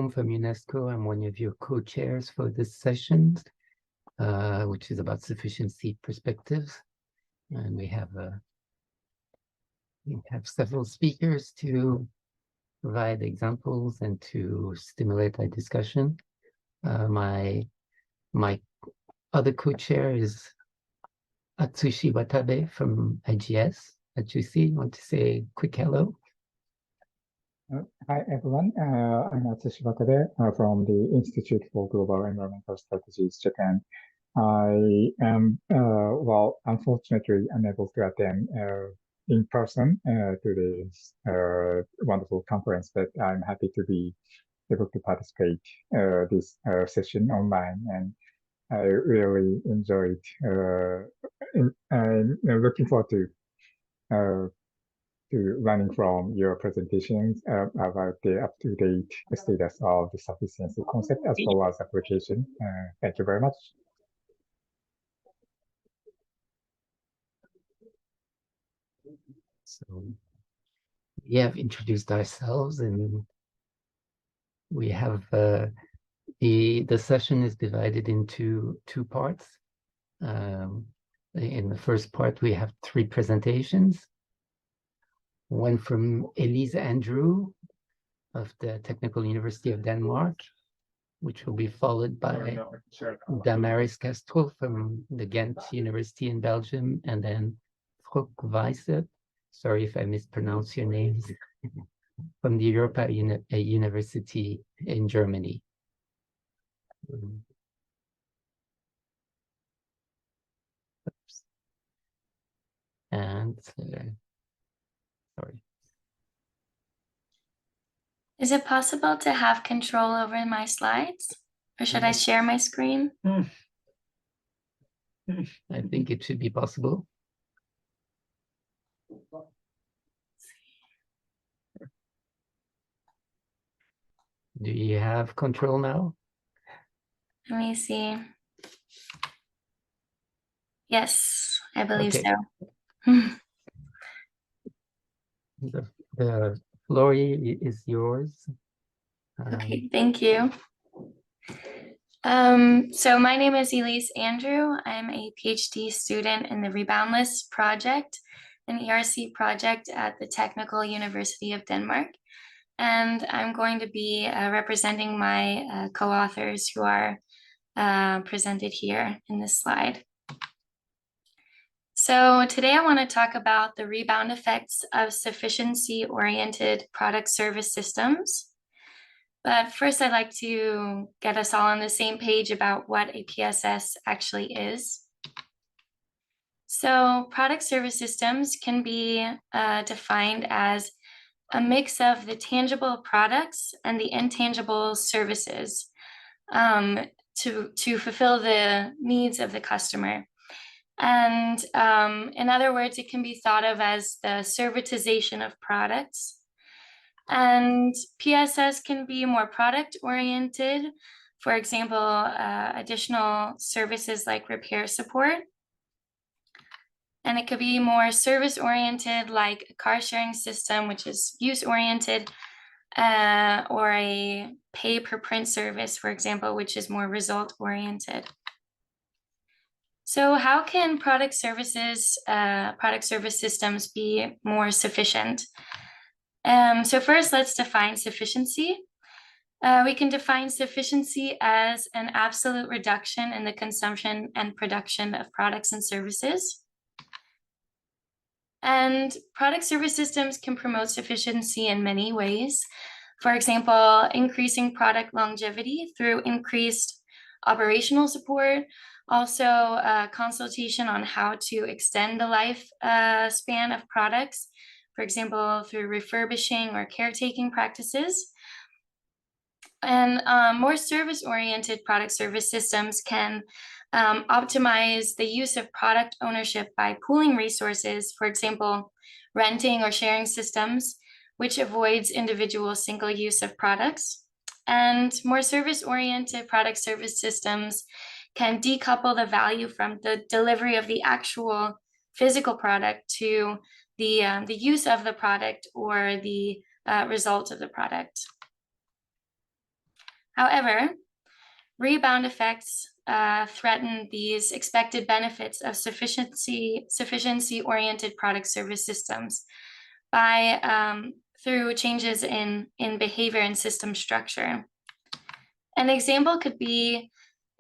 Jerome from UNESCO. I'm one of your co-chairs for this session, which is about sufficiency perspectives. And we have several speakers to provide examples and to stimulate our discussion. My other co-chair is Atsushi Watabe from IGS. Atsushi, you want to say a quick hello? Hi, everyone. I'm Atsushi Watabe from the Institute for Global Environmental Strategies, Japan. I am, unfortunately unable to attend in person to this wonderful conference, but I'm happy to be able to participate this session online, and I really enjoyed. I'm looking forward to learning from your presentations about the up-to-date status of the sufficiency concept as well as application. Thank you very much. So we have introduced ourselves, and we have the session is divided into two parts. In the first part, we have 3 presentations. One from Elise Andrew of the Technical University of Denmark, which will be followed by Damaris Castro from the Ghent University in Belgium, and then Frok Weisse, sorry if I mispronounce your names, from the Europa University in Germany. And sorry. Is it possible to have control over my slides, or should I share my screen? I think it should be possible. Do you have control now? Let me see. Yes, I believe Okay. so. The floor is yours. Okay, thank you. So my name is Elise Andrew. I'm a PhD student in the Reboundless project, an ERC project at the Technical University of Denmark. And I'm going to be representing my co-authors who are presented here in this slide. So today I want to talk about the rebound effects of sufficiency-oriented product service systems. But first, I'd like to get us all on the same page about what a PSS actually is. So product service systems can be defined as a mix of the tangible products and the intangible services to fulfill the needs of the customer. And in other words, it can be thought of as the servitization of products. And PSS can be more product oriented. For example, additional services like repair support. And it could be more service oriented, like a car sharing system, which is use oriented, or a pay per print service, for example, which is more result oriented. So how can product service systems be more sufficient? So first, let's define sufficiency. We can define sufficiency as an absolute reduction in the consumption and production of products and services. And product service systems can promote sufficiency in many ways. For example, increasing product longevity through increased operational support, also consultation on how to extend the life span of products, for example, through refurbishing or caretaking practices. And more service-oriented product service systems can optimize the use of product ownership by pooling resources, for example, renting or sharing systems, which avoids individual single use of products. And more service-oriented product service systems can decouple the value from the delivery of the actual physical product to the use of the product or the result of the product. However, rebound effects threaten these expected benefits of sufficiency-oriented product service systems by through changes in behavior and system structure. An example could be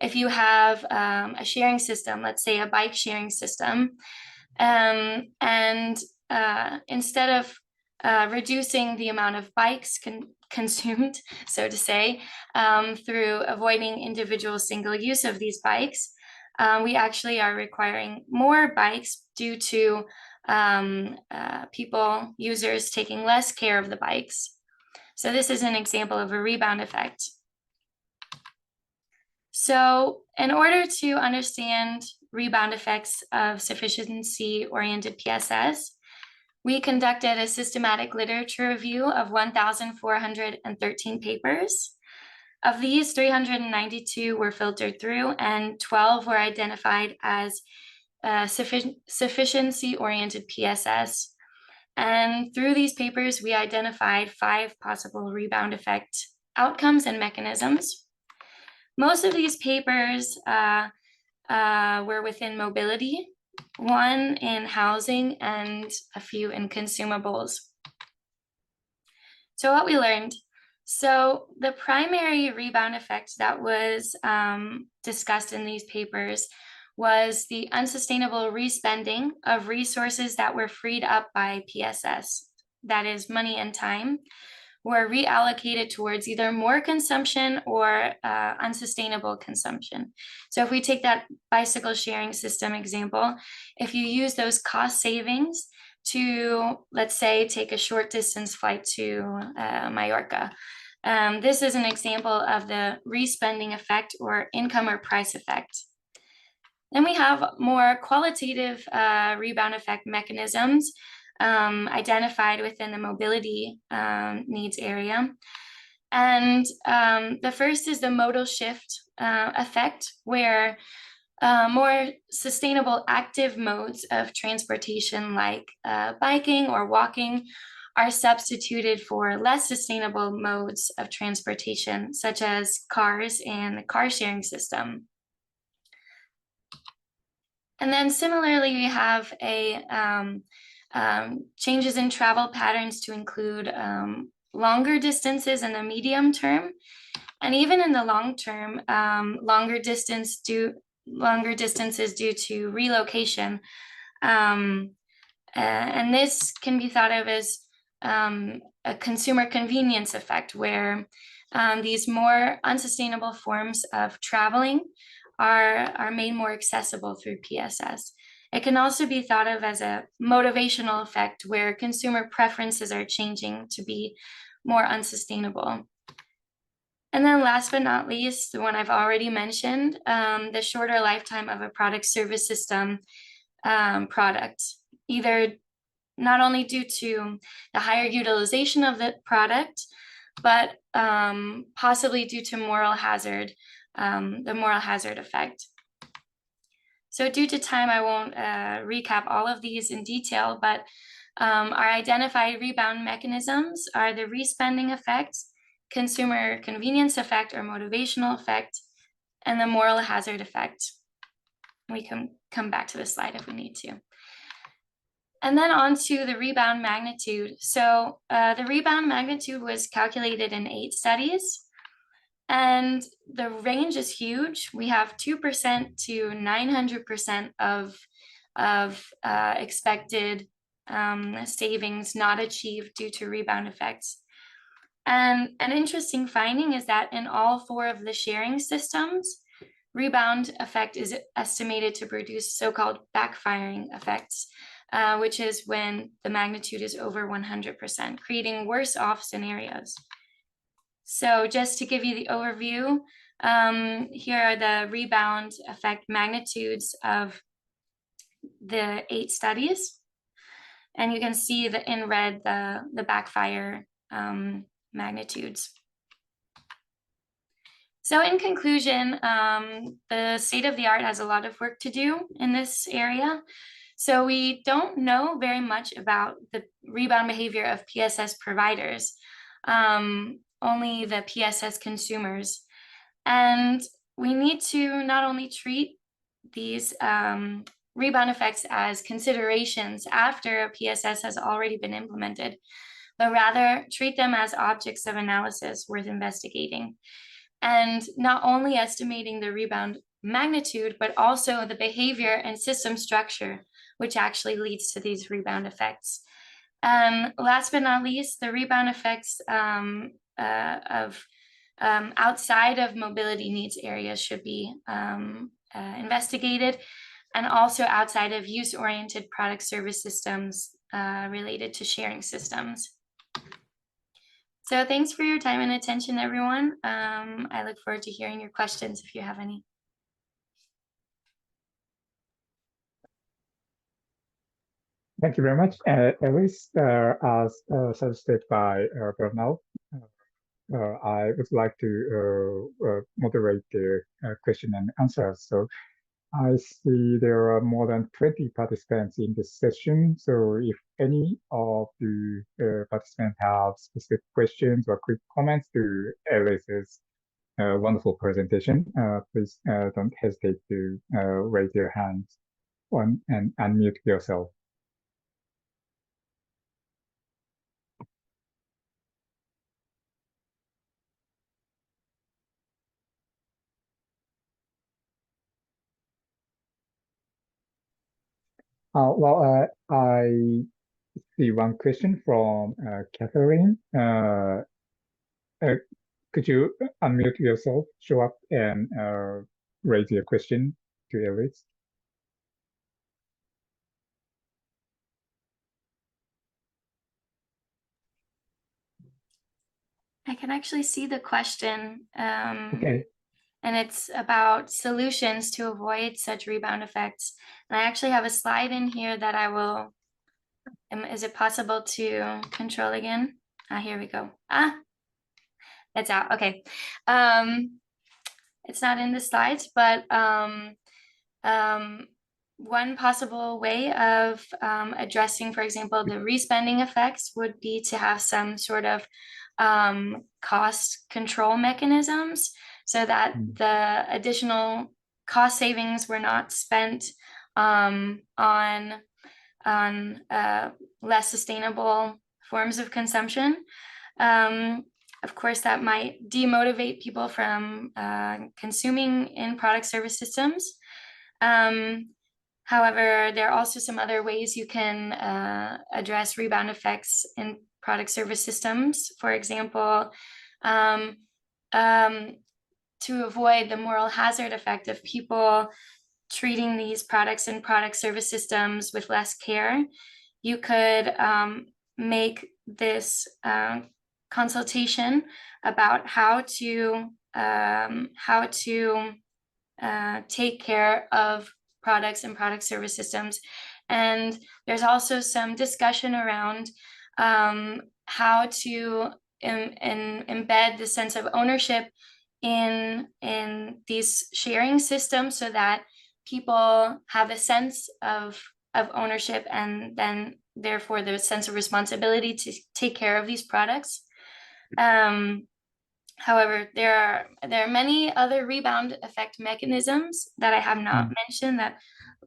if you have a sharing system, let's say a bike sharing system, and instead of reducing the amount of bikes consumed, so to say, through avoiding individual single use of these bikes, we actually are requiring more bikes due to users taking less care of the bikes. So this is an example of a rebound effect. So in order to understand rebound effects of sufficiency-oriented PSS, we conducted a systematic literature review of 1,413 papers. Of these, 392 were filtered through and 12 were identified as sufficiency-oriented PSS. And through these papers, we identified 5 possible rebound effect outcomes and mechanisms. Most of these papers were within mobility, 1 in housing, and a few in consumables. So what we learned. So the primary rebound effect that was discussed in these papers was the unsustainable respending of resources that were freed up by PSS, that is money and time, were reallocated towards either more consumption or unsustainable consumption. So if we take that bicycle sharing system example, if you use those cost savings to, let's say, take a short distance flight to Mallorca, this is an example of the respending effect or income or price effect. Then we have more qualitative rebound effect mechanisms identified within the mobility needs area. And the first is the modal shift effect, where more sustainable active modes of transportation like biking or walking are substituted for less sustainable modes of transportation, such as cars and the car sharing system. And then similarly, we have changes in travel patterns to include longer distances in the medium term, and even in the long term, longer distances due to relocation. And this can be thought of as a consumer convenience effect, where these more unsustainable forms of traveling are made more accessible through PSS. It can also be thought of as a motivational effect, where consumer preferences are changing to be more unsustainable. And then last but not least, the one I've already mentioned, the shorter lifetime of a product service system product, either not only due to the higher utilization of the product, but possibly due to moral hazard, the moral hazard effect. So due to time, I won't recap all of these in detail, but our identified rebound mechanisms are the respending effect, consumer convenience effect or motivational effect, and the moral hazard effect. We can come back to this slide if we need to. And then on to the rebound magnitude. So the rebound magnitude was calculated in 8 studies. And the range is huge. We have 2% to 900% of expected savings not achieved due to rebound effects. And an interesting finding is that in all 4 of the sharing systems, rebound effect is estimated to produce so-called backfiring effects, which is when the magnitude is over 100%, creating worse off scenarios. So just to give you the overview, here are the rebound effect magnitudes of the 8 studies. And you can see in red the backfire magnitudes. So in conclusion, the state of the art has a lot of work to do in this area. So we don't know very much about the rebound behavior of PSS providers. Only the PSS consumers. And we need to not only treat these rebound effects as considerations after a PSS has already been implemented, but rather treat them as objects of analysis worth investigating. And not only estimating the rebound magnitude, but also the behavior and system structure, which actually leads to these rebound effects. Last but not least, the rebound effects outside of mobility needs areas should be investigated, and also outside of use-oriented product service systems related to sharing systems. So thanks for your time and attention, everyone. I look forward to hearing your questions if you have any. Thank you very much. Elise, as suggested by Bernal, I would like to moderate the question and answers. So I see there are more than 20 participants in this session. So if any of the participants have specific questions or quick comments to Elise's wonderful presentation, please don't hesitate to raise your hands and unmute yourself. I see one question from Catherine. Could you unmute yourself, show up, and raise your question to Elise? I can actually see the question. Okay. And it's about solutions to avoid such rebound effects. And I actually have a slide in here that I will, is it possible to control again? Here we go. It's out, okay. It's not in the slides, but one possible way of addressing, for example, the respending effects would be to have some sort of cost control mechanisms, so that the additional cost savings were not spent on less sustainable forms of consumption. Of course, that might demotivate people from consuming in product service systems. However, there are also some other ways you can address rebound effects in product service systems. For example, to avoid the moral hazard effect of people treating these products and product service systems with less care, you could make this consultation about how to take care of products and product service systems. And there's also some discussion around how to embed the sense of ownership in these sharing systems, so that people have a sense of ownership, and then therefore the sense of responsibility to take care of these products. However, there are many other rebound effect mechanisms that I have not mentioned that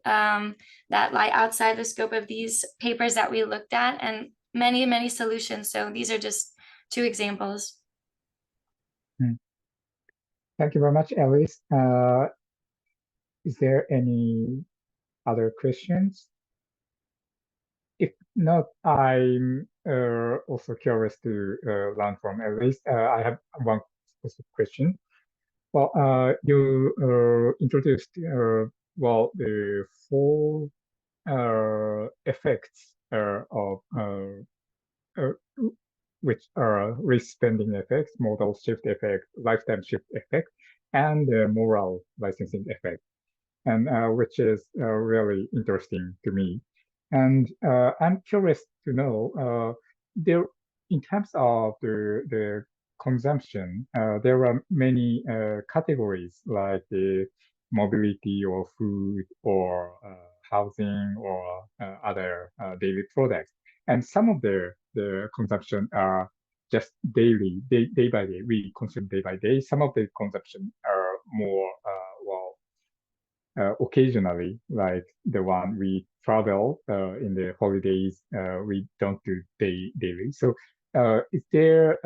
that lie outside the scope of these papers that we looked at, and many solutions. So these are just two examples. Thank you very much, Elise. Is there any other questions? If not, I'm also curious to learn from Elise. I have one specific question. Well, you introduced well, the four effects of which are risk spending effects, modal shift effect, lifetime shift effect, and the moral licensing effect, and which is really interesting to me. And I'm curious to know, there, in terms of the consumption, there are many categories like the mobility or food or housing or other daily products. And some of the consumption are just daily, day by day, we consume day by day. Some of the consumption are more, occasionally, like the one we travel in the holidays, we don't do daily. So is there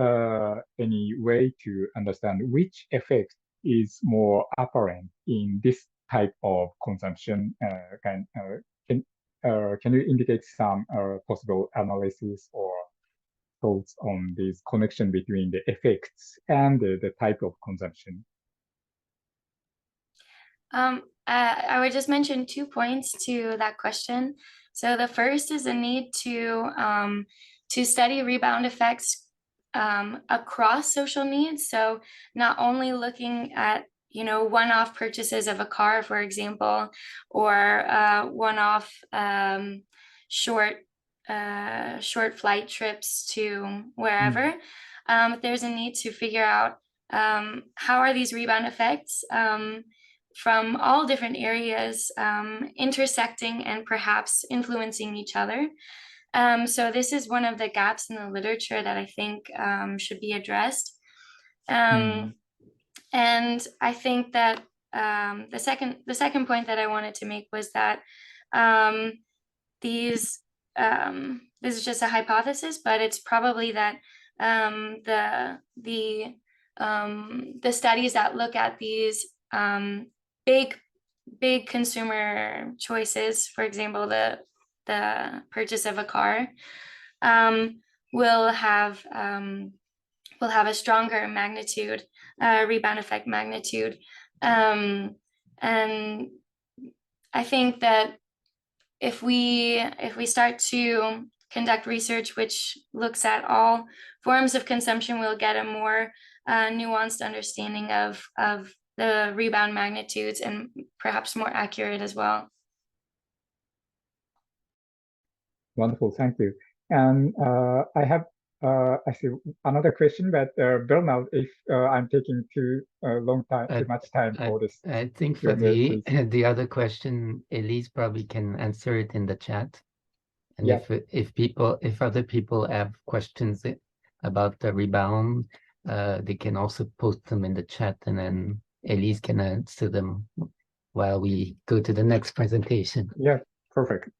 any way to understand which effect is more apparent in this type of consumption? Can you indicate some possible analysis or thoughts on this connection between the effects and the type of consumption? I would just mention 2 points to that question. So the first is the need to study rebound effects across social needs. So not only looking at one-off purchases of a car, for example, or one-off short flight trips to wherever. There's a need to figure out how are these rebound effects from all different areas intersecting and perhaps influencing each other. So this is one of the gaps in the literature that I think should be addressed. And I think that the second point that I wanted to make was that this is just a hypothesis, but it's probably that the studies that look at these big consumer choices, for example, the purchase of a car, will have a stronger magnitude, rebound effect magnitude, and I think that if we start to conduct research which looks at all forms of consumption, we'll get a more nuanced understanding of the rebound magnitudes and perhaps more accurate as well. Wonderful, thank you. And I have I see another question, but Bernard, if I'm taking too much time for this. I think for the other question, Elise probably can answer it in the chat. And if other people have questions about the rebound, they can also post them in the chat, and then Elise can answer them while we go to the next presentation. Yeah, perfect.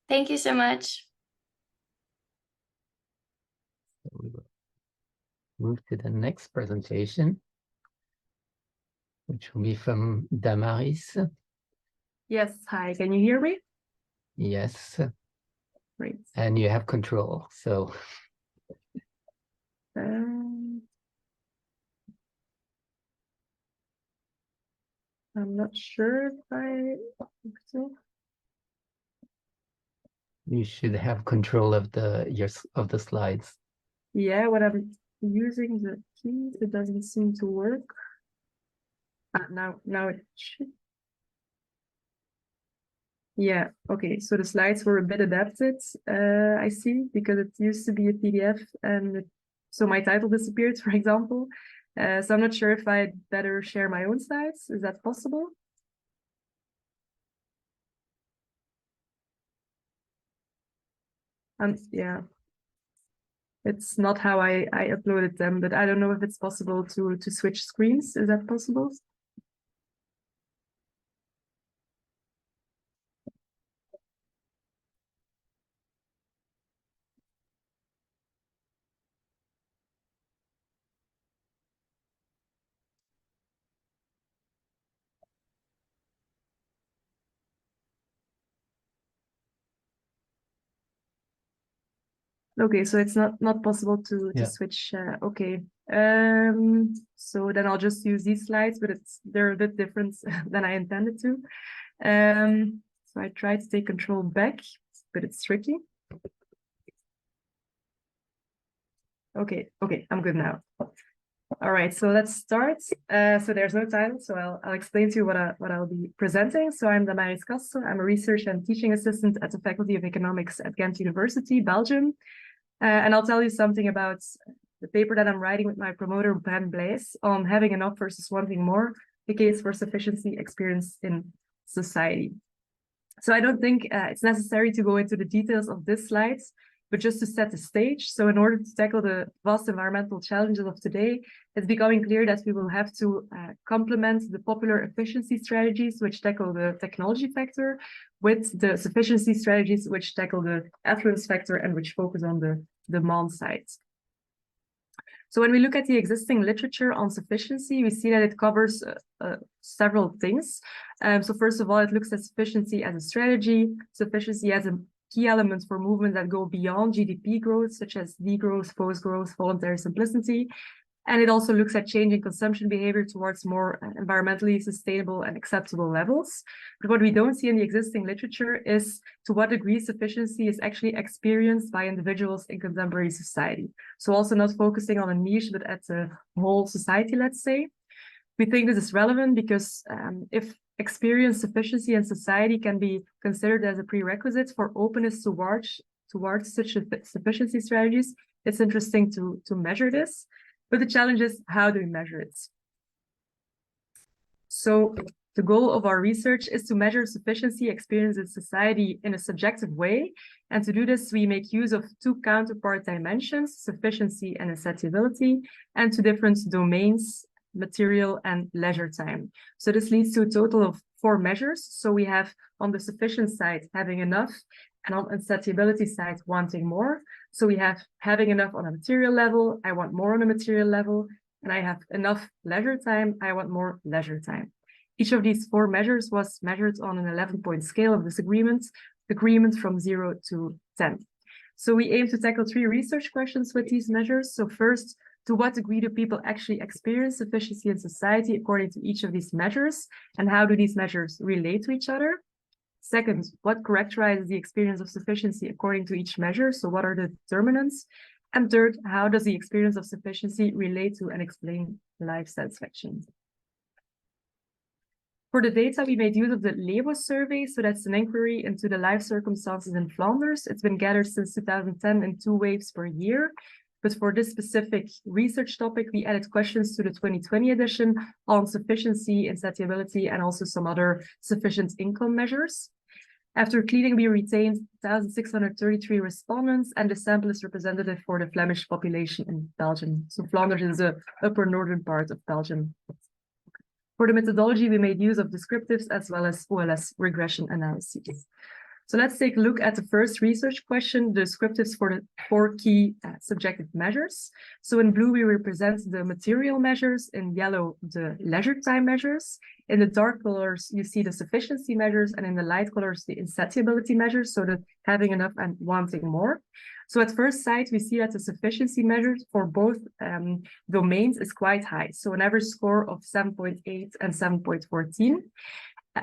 Thank you so much. So we will move to the next presentation, which will be from Damaris. Yes, hi, can you hear me? Yes. Great. And you have control, so. I'm not sure if I think so. You should have control of the slides. Yeah, when I'm using the keys, it doesn't seem to work. Now it should. Yeah, okay, so the slides were a bit adapted, I see, because it used to be a PDF, and so my title disappeared, for example. So I'm not sure if I'd better share my own slides. Is that possible? Yeah, it's not how I uploaded them, but I don't know if it's possible to switch screens. Is that possible? Okay, so it's not possible to switch. Okay, so then I'll just use these slides, but they're a bit different than I intended to. So I try to take control back, but it's tricky. Okay, I'm good now. All right, so let's start. So there's no time, so I'll explain to you what I'll be presenting. So I'm Damaris Castro. I'm a research and teaching assistant at the Faculty of Economics at Ghent University, Belgium. And I'll tell you something about the paper that I'm writing with my promoter, Ben Blaise, on having enough versus wanting more, the case for sufficiency experience in society. So I don't think it's necessary to go into the details of this slide, But just to set the stage, so in order to tackle the vast environmental challenges of today, it's becoming clear that we will have to complement the popular efficiency strategies, which tackle the technology factor, with the sufficiency strategies, which tackle the affluence factor and which focus on the demand side. So when we look at the existing literature on sufficiency, we see that it covers several things. So first of all, it looks at sufficiency as a strategy, sufficiency as a key elements for movements that go beyond GDP growth, such as degrowth, post-growth, voluntary simplicity. And it also looks at changing consumption behavior towards more environmentally sustainable and acceptable levels. But what we don't see in the existing literature is to what degree sufficiency is actually experienced by individuals in contemporary society. So also not focusing on a niche, but at the whole society, let's say. We think this is relevant because if experienced sufficiency in society can be considered as a prerequisite for openness towards such sufficiency strategies, it's interesting to measure this. But the challenge is, how do we measure it? So the goal of our research is to measure sufficiency experience in society in a subjective way. And to do this, we make use of two counterpart dimensions, sufficiency and insatiability, and two different domains, material and leisure time. So this leads to a total of 4 measures. So we have on the sufficient side, having enough, and on insatiability side, wanting more. So we have having enough on a material level, I want more on a material level, and I have enough leisure time, I want more leisure time. Each of these 4 measures was measured on an 11-point scale of disagreement from 0 to 10. So we aim to tackle 3 research questions with these measures. So first, to what degree do people actually experience sufficiency in society according to each of these measures? And how do these measures relate to each other? Second, what characterizes the experience of sufficiency according to each measure? So what are the determinants? And third, how does the experience of sufficiency relate to and explain life satisfaction? For the data, we made use of the LEBO survey. So that's an inquiry into the life circumstances in Flanders. It's been gathered since 2010 in 2 waves per year. But for this specific research topic, we added questions to the 2020 edition on sufficiency, insatiability, and also some other sufficient income measures. After cleaning, we retained 1,633 respondents, and the sample is representative for the Flemish population in Belgium. So Flanders is the upper northern part of Belgium. For the methodology, we made use of descriptives as well as OLS regression analyses. So let's take a look at the first research question, the descriptives for the 4 key subjective measures. So in blue, we represent the material measures, in yellow, the leisure time measures. In the dark colors, you see the sufficiency measures, and in the light colors, the insatiability measures, so the having enough and wanting more. So at first sight, we see that the sufficiency measures for both domains is quite high. So an average score of 7.8 and 7.14.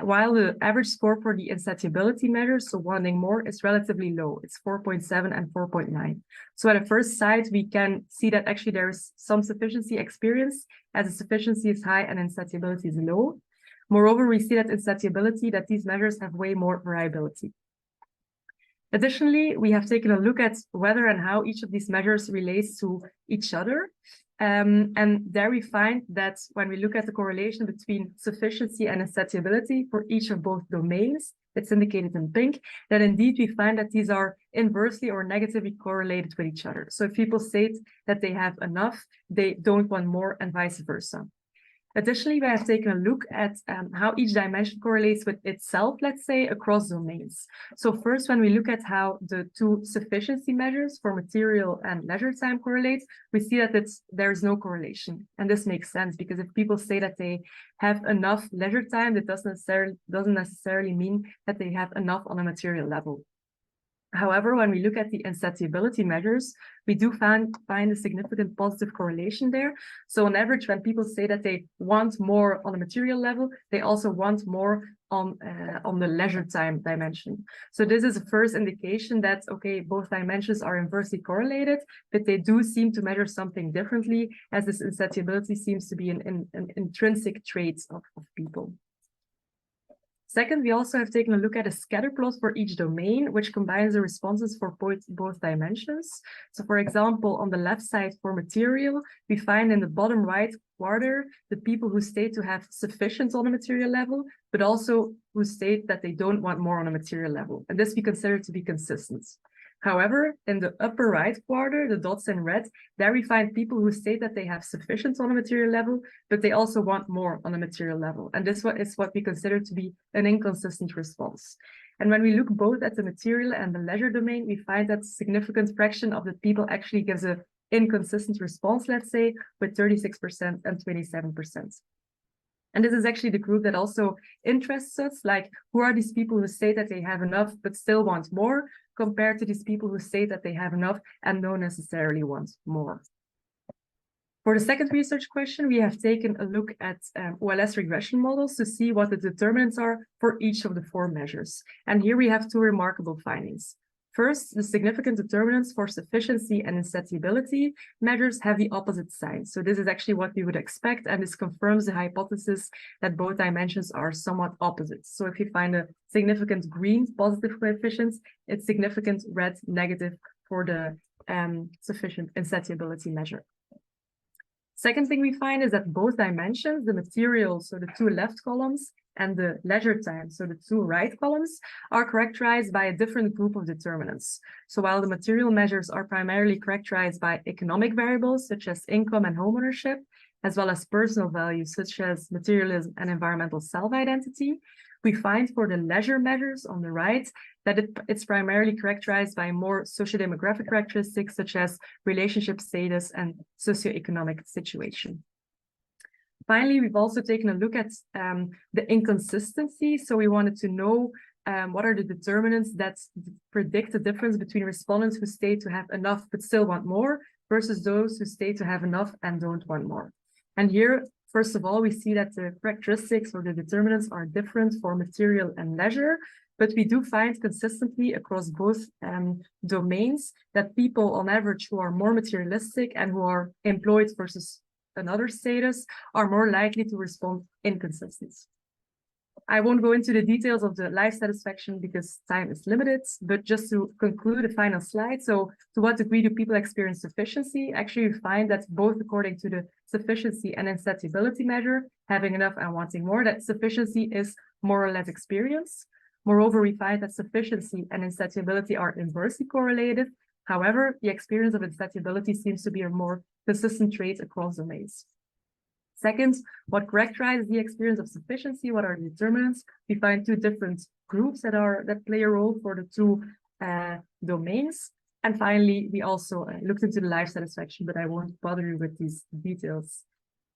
While the average score for the insatiability measure, so wanting more, is relatively low. It's 4.7 and 4.9. So at a first sight, we can see that actually there is some sufficiency experience as the sufficiency is high and insatiability is low. Moreover, we see that insatiability, that these measures have way more variability. Additionally, we have taken a look at whether and how each of these measures relates to each other. And there we find that when we look at the correlation between sufficiency and insatiability for each of both domains, it's indicated in pink, that indeed we find that these are inversely or negatively correlated with each other. So if people state that they have enough, they don't want more, and vice versa. Additionally, we have taken a look at how each dimension correlates with itself, let's say, across domains. So first, when we look at how the 2 sufficiency measures for material and leisure time correlate, we see that there is no correlation. And this makes sense because if people say that they have enough leisure time, that doesn't necessarily mean that they have enough on a material level. However, when we look at the insatiability measures, we do find a significant positive correlation there. So on average, when people say that they want more on a material level, they also want more on the leisure time dimension. So this is a first indication that, okay, both dimensions are inversely correlated, but they do seem to measure something differently, as this insatiability seems to be an intrinsic trait of people. Second, we also have taken a look at a scatter plot for each domain, which combines the responses for both dimensions. So for example, on the left side for material, we find in the bottom right quarter the people who state to have sufficient on a material level, but also who state that they don't want more on a material level. And this we consider to be consistent. However, in the upper right quarter, the dots in red, there we find people who state that they have sufficient on a material level, but they also want more on a material level. And this is what we consider to be an inconsistent response. And when we look both at the material and the leisure domain, we find that a significant fraction of the people actually gives an inconsistent response, let's say, with 36% and 27%. And this is actually the group that also interests us, like who are these people who say that they have enough but still want more, compared to these people who say that they have enough and don't necessarily want more. For the second research question, we have taken a look at OLS regression models to see what the determinants are for each of the 4 measures. And here we have 2 remarkable findings. First, the significant determinants for sufficiency and insatiability measures have the opposite sign. So this is actually what we would expect, and this confirms the hypothesis that both dimensions are somewhat opposite. So if you find a significant green positive coefficients, it's significant red negative for the sufficient insatiability measure. Second thing we find is that both dimensions, the material, so the 2 left columns, and the leisure time, so the 2 right columns, are characterized by a different group of determinants. So while the material measures are primarily characterized by economic variables, such as income and homeownership, as well as personal values, such as materialism and environmental self-identity, we find for the leisure measures on the right that it's primarily characterized by more socio-demographic characteristics, such as relationship status and socioeconomic situation. Finally, we've also taken a look at the inconsistency. So we wanted to know what are the determinants that predict the difference between respondents who state to have enough but still want more versus those who state to have enough and don't want more. And here, first of all, we see that the characteristics or the determinants are different for material and leisure, but we do find consistently across both domains that people on average who are more materialistic and who are employed versus another status are more likely to respond inconsistent. I won't go into the details of the life satisfaction because time is limited, but just to conclude the final slide. So to what degree do people experience sufficiency? Actually, we find that both according to the sufficiency and insatiability measure, having enough and wanting more, that sufficiency is more or less experienced. Moreover, we find that sufficiency and insatiability are inversely correlated. However, the experience of insatiability seems to be a more consistent trait across domains. Second, what characterizes the experience of sufficiency? What are the determinants? We find 2 different groups that play a role for the 2 domains. And finally, we also looked into the life satisfaction, but I won't bother you with these details.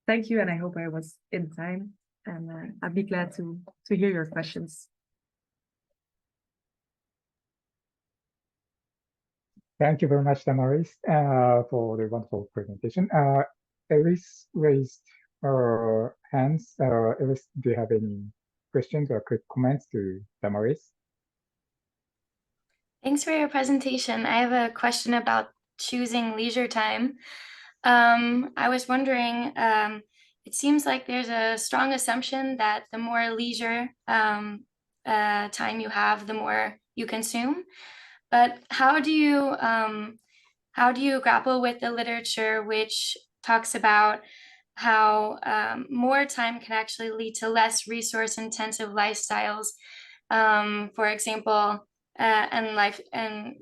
Thank you, and I hope I was in time, and I'd be glad to hear your questions. Thank you very much, Damaris, for the wonderful presentation. Elise raised her hands. Elise, do you have any questions or quick comments to Damaris? Thanks for your presentation. I have a question about choosing leisure time. I was wondering, it seems like there's a strong assumption that the more leisure time you have, the more you consume. But how do you grapple with the literature which talks about how more time can actually lead to less resource-intensive lifestyles, for example, and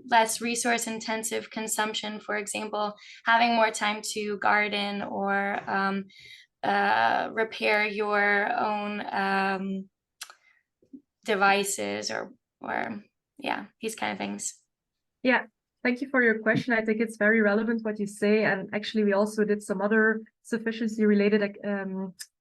less resource-intensive consumption, for example, having more time to garden or repair your own devices or yeah, these kind of things. Yeah, thank you for your question. I think it's very relevant what you say. And actually, we also did some other sufficiency-related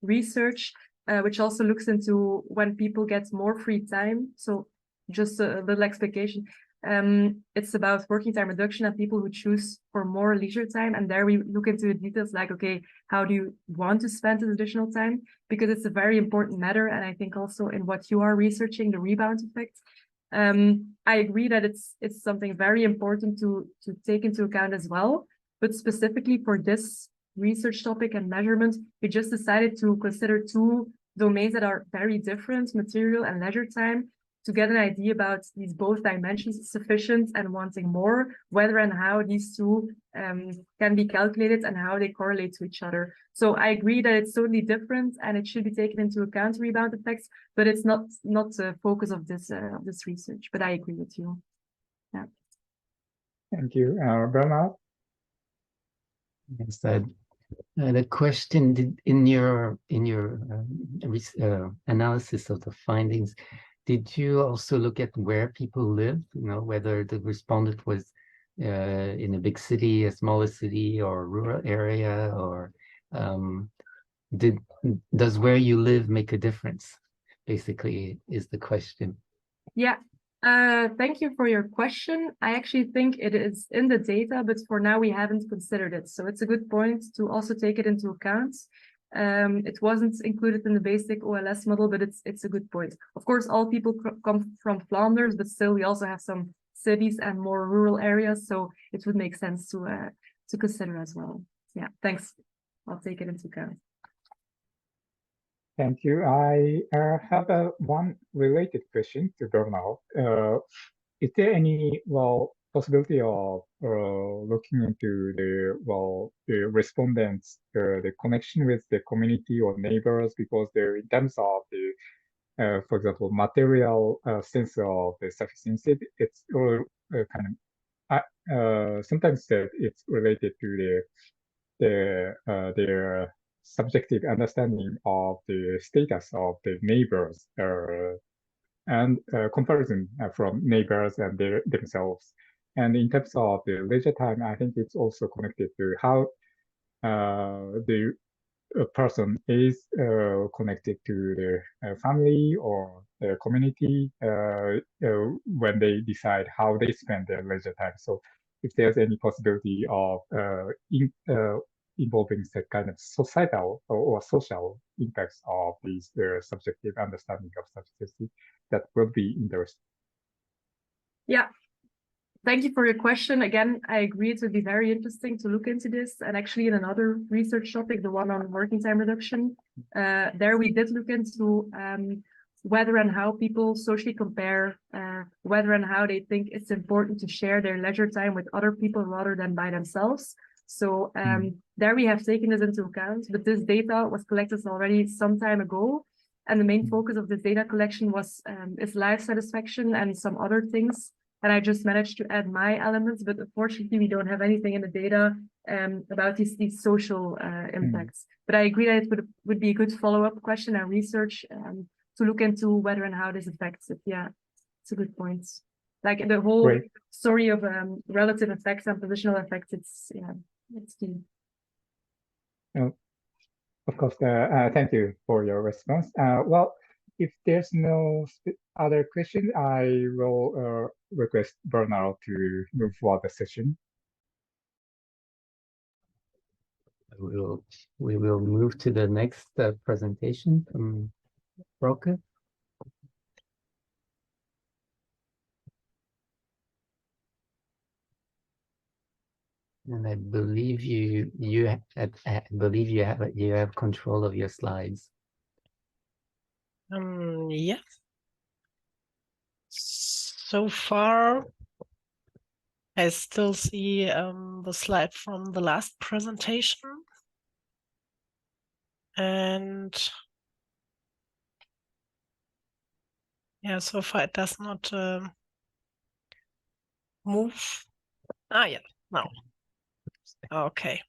research, which also looks into when people get more free time. So just a little explication. It's about working time reduction and people who choose for more leisure time. And there we look into the details like, okay, how do you want to spend this additional time? Because it's a very important matter. And I think also in what you are researching, the rebound effect. I agree that it's something very important to take into account as well, but specifically for this research topic and measurement, we just decided to consider 2 domains that are very different, material and leisure time, to get an idea about these both dimensions, sufficient and wanting more, whether and how these 2 can be calculated and how they correlate to each other. So I agree that it's totally different and it should be taken into account, rebound effects, but it's not the focus of this research. But I agree with you. Yeah. Thank you. Bernard? Yes, the question, in your analysis of the findings, did you also look at where people live? Whether the respondent was in a big city, a smaller city, or a rural area, or does where you live make a difference? Basically, is the question. Yeah. Thank you for your question. I actually think it is in the data, but for now we haven't considered it. So it's a good point to also take it into account. It wasn't included in the basic OLS model, but it's a good point. Of course, all people come from Flanders, but still we also have some cities and more rural areas. So it would make sense to consider as well. Yeah, thanks. I'll take it into account. Thank you. I have one related question to Bernard. Is there any possibility of looking into the respondents, the connection with the community or neighbors, because they're in terms of the, for example, material sense of the sufficiency, it's kind of sometimes said it's related to their subjective understanding of the status of the neighbors and comparison from neighbors and themselves. And in terms of the leisure time, I think it's also connected to how the person is connected to their family or their community when they decide how they spend their leisure time. So if there's any possibility of involving that kind of societal or social impacts of these subjective understanding of sufficiency, that will be interesting. Yeah, thank you for your question. Again, I agree it would be very interesting to look into this. And actually in another research topic, the one on working time reduction, there we did look into whether and how people socially compare, whether and how they think it's important to share their leisure time with other people rather than by themselves. So there we have taken this into account, but this data was collected already some time ago. And the main focus of this data collection was is life satisfaction and some other things. And I just managed to add my elements, but unfortunately we don't have anything in the data about these social impacts. But I agree that it would be a good follow-up question and research to look into whether and how this affects it. Yeah, it's a good point. Like the whole story of relative effects and positional effects, it's key. Of course, thank you for your response. Well, if there's no other question, I will request Bernard to move forward the session. We will move to the next presentation from Roke. And I believe you have control of your slides. Yeah. So far, I still see the slide from the last presentation. And yeah, so far it does not move. Yeah, now. Okay.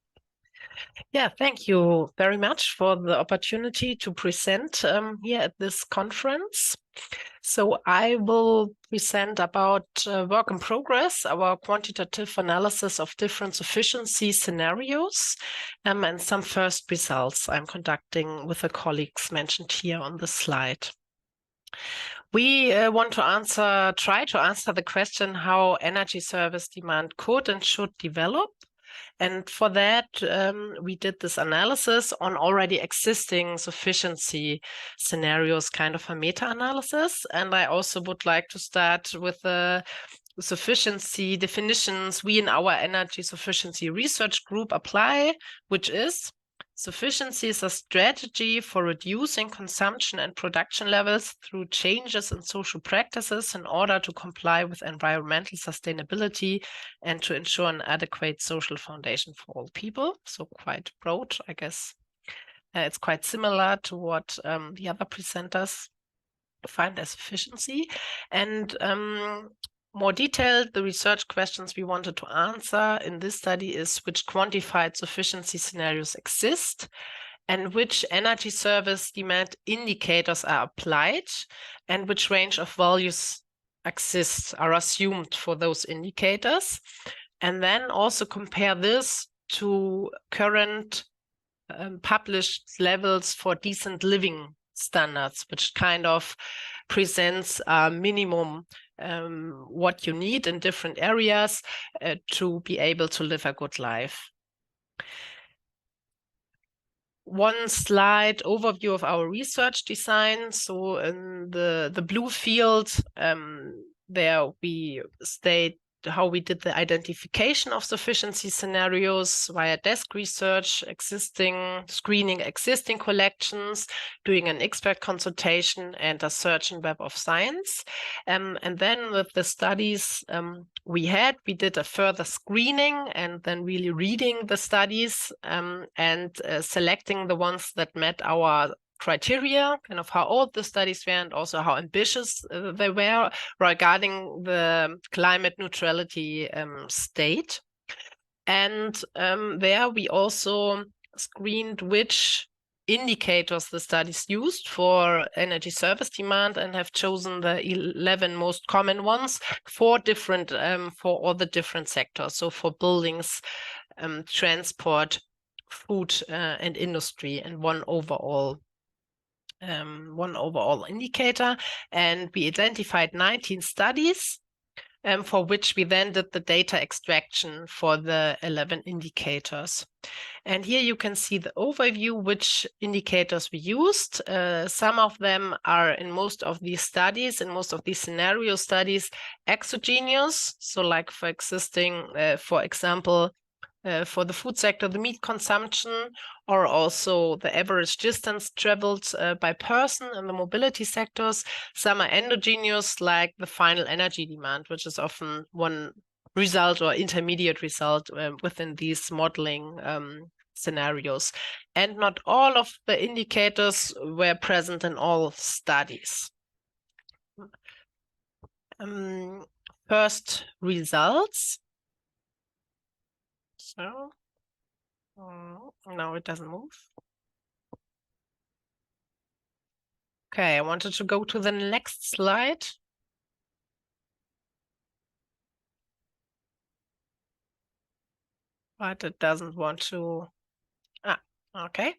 Yeah, thank you very much for the opportunity to present here at this conference. So I will present about work in progress, our quantitative analysis of different sufficiency scenarios, and some first results I'm conducting with the colleagues mentioned here on the slide. We want to try to answer the question how energy service demand could and should develop. And for that, we did this analysis on already existing sufficiency scenarios, kind of a meta-analysis. And I also would like to start with the sufficiency definitions we in our energy sufficiency research group apply, which is sufficiency is a strategy for reducing consumption and production levels through changes in social practices in order to comply with environmental sustainability and to ensure an adequate social foundation for all people. So quite broad, I guess. It's quite similar to what the other presenters find as sufficiency. And more detailed, the research questions we wanted to answer in this study is which quantified sufficiency scenarios exist and which energy service demand indicators are applied and which range of values are assumed for those indicators. And then also compare this to current published levels for decent living standards, which kind of presents a minimum what you need in different areas to be able to live a good life. One slide overview of our research design. So in the blue field, there we state how we did the identification of sufficiency scenarios via desk research, screening existing collections, doing an expert consultation and a search in Web of Science. And then with the studies we did a further screening and then really reading the studies and selecting the ones that met our criteria, kind of how old the studies were and also how ambitious they were regarding the climate neutrality state. And there we also screened which indicators the studies used for energy service demand and have chosen the 11 most common ones for all the different sectors. So for buildings, transport, food and industry, and one overall indicator. And we identified 19 studies for which we then did the data extraction for the 11 indicators. And here you can see the overview, which indicators we used. Some of them are in most of these studies, in most of these scenario studies, exogenous. So like for example, for the food sector, the meat consumption, or also the average distance traveled by person in the mobility sectors. Some are endogenous, like the final energy demand, which is often one result or intermediate result within these modeling scenarios. And not all of the indicators were present in all studies. First results. So, no, it doesn't move. Okay, I wanted to go to the next slide. But it doesn't want to. Okay.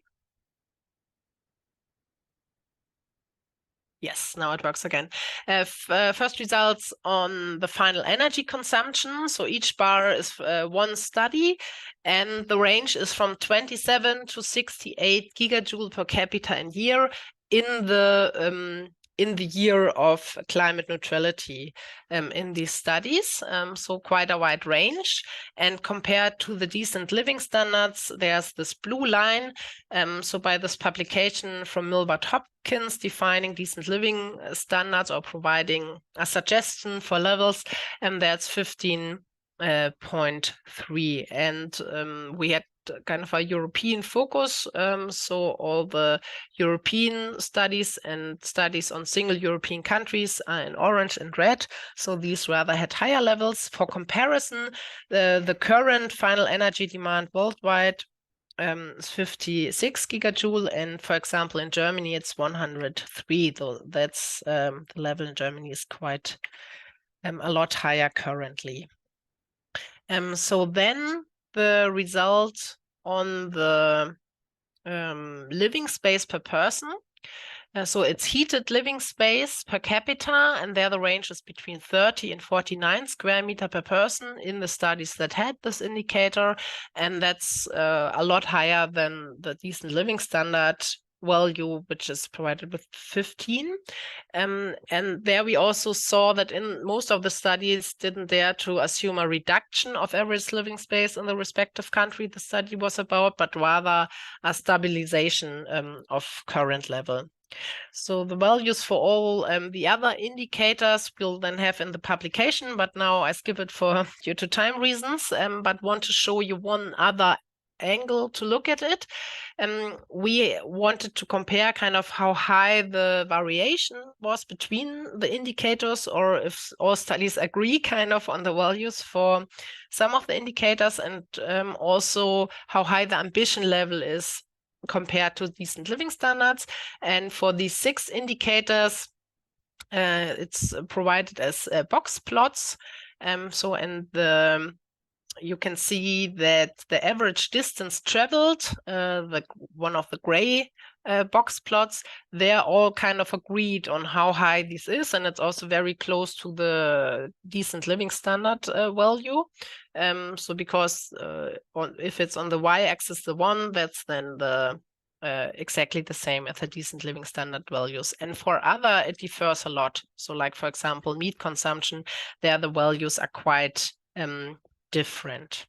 Yes, now it works again. First results on the final energy consumption. So each bar is one study, and the range is from 27 to 68 gigajoule per capita in year in the year of climate neutrality in these studies. So quite a wide range. And compared to the decent living standards, there's this blue line. So by this publication from Milbert Hopkins defining decent living standards or providing a suggestion for levels, and that's 15.3. And we had kind of a European focus. So all the European studies and studies on single European countries are in orange and red. So these rather had higher levels. For comparison, the current final energy demand worldwide is 56 gigajoule. And for example, in Germany, it's 103. Though that's the level in Germany is quite a lot higher currently. So then the result on the living space per person. So it's heated living space per capita, and there the range is between 30 and 49 square meter per person in the studies that had this indicator. And that's a lot higher than the decent living standard value, which is provided with 15. And there we also saw that in most of the studies didn't dare to assume a reduction of average living space in the respective country the study was about, but rather a stabilization of current level. So the values for all the other indicators we'll then have in the publication, but now I skip it for due to time reasons, but want to show you one other angle to look at it. We wanted to compare kind of how high the variation was between the indicators, or if all studies agree kind of on the values for some of the indicators, and also how high the ambition level is compared to decent living standards. And for these 6 indicators, it's provided as box plots. So in the you can see that the average distance traveled, one of the gray box plots, they're all kind of agreed on how high this is, and it's also very close to the decent living standard value. So because if it's on the y-axis, the 1, that's then the exactly the same as the decent living standard values. And for other, it differs a lot. So like, for example, meat consumption, there the values are quite different.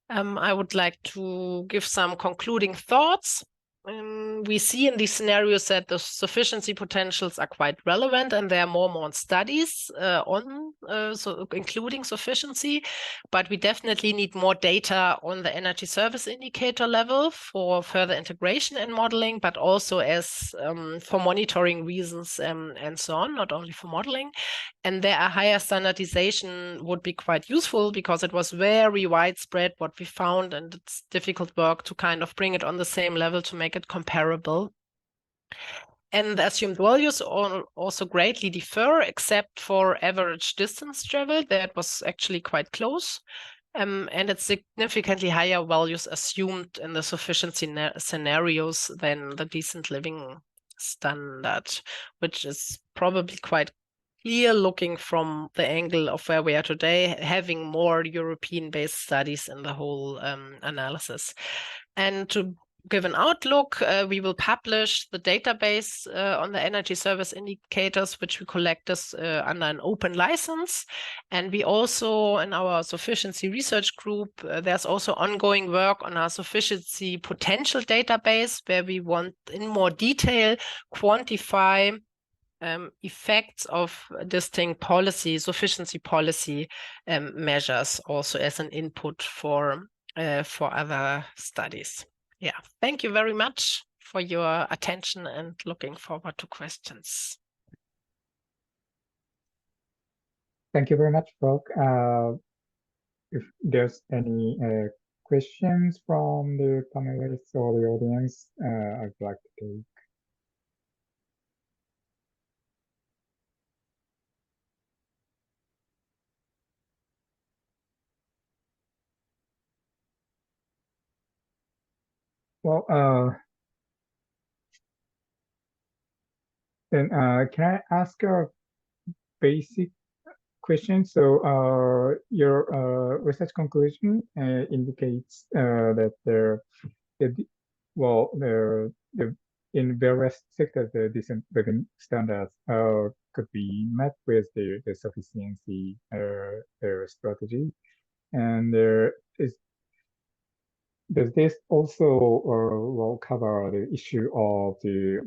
I would like to give some concluding thoughts. We see in these scenarios that the sufficiency potentials are quite relevant, and there are more studies including sufficiency, but we definitely need more data on the energy service indicator level for further integration and modeling, but also as for monitoring reasons and so on, not only for modeling. And there a higher standardization would be quite useful, because it was very widespread what we found, and it's difficult work to kind of bring it on the same level to make it comparable. And the assumed values also greatly differ, except for average distance travel. That was actually quite close. And it's significantly higher values assumed in the sufficiency scenarios than the decent living standard, which is probably quite clear looking from the angle of where we are today, having more European-based studies in the whole analysis. And to give an outlook, we will publish the database on the energy service indicators, which we collect this under an open license. And we also, in our sufficiency research group, there's also ongoing work on our sufficiency potential database, where we want in more detail quantify effects of distinct sufficiency policy measures, also as an input for other studies. Yeah, thank you very much for your attention, and looking forward to questions. Thank you very much, Brooke. If there's any questions from the panelists or the audience, I'd like to take. Well, then can I ask a basic question? So your research conclusion indicates that in various sectors, the decent living standards could be met with the sufficiency strategy, and does this also cover the issue of the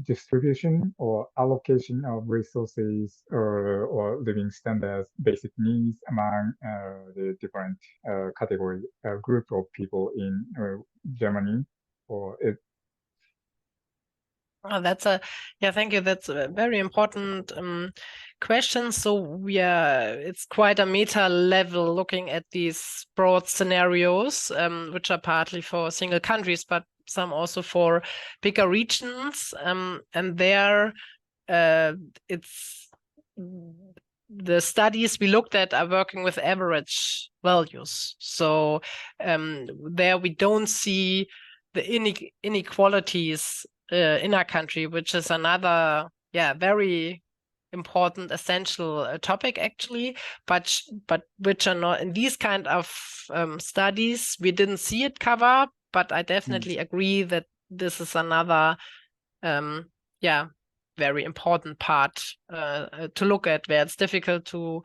distribution or allocation of resources or living standards, basic needs among the different category group of people in Germany? Or Oh, thank you. That's a very important question. So it's quite a meta level looking at these broad scenarios, which are partly for single countries, but some also for bigger regions. And there, it's the studies we looked at are working with average values. So there we don't see the inequalities in our country, which is another, very important, essential topic actually, but which are not in these kind of studies. We didn't see it cover, but I definitely agree that this is another, very important part to look at, where it's difficult to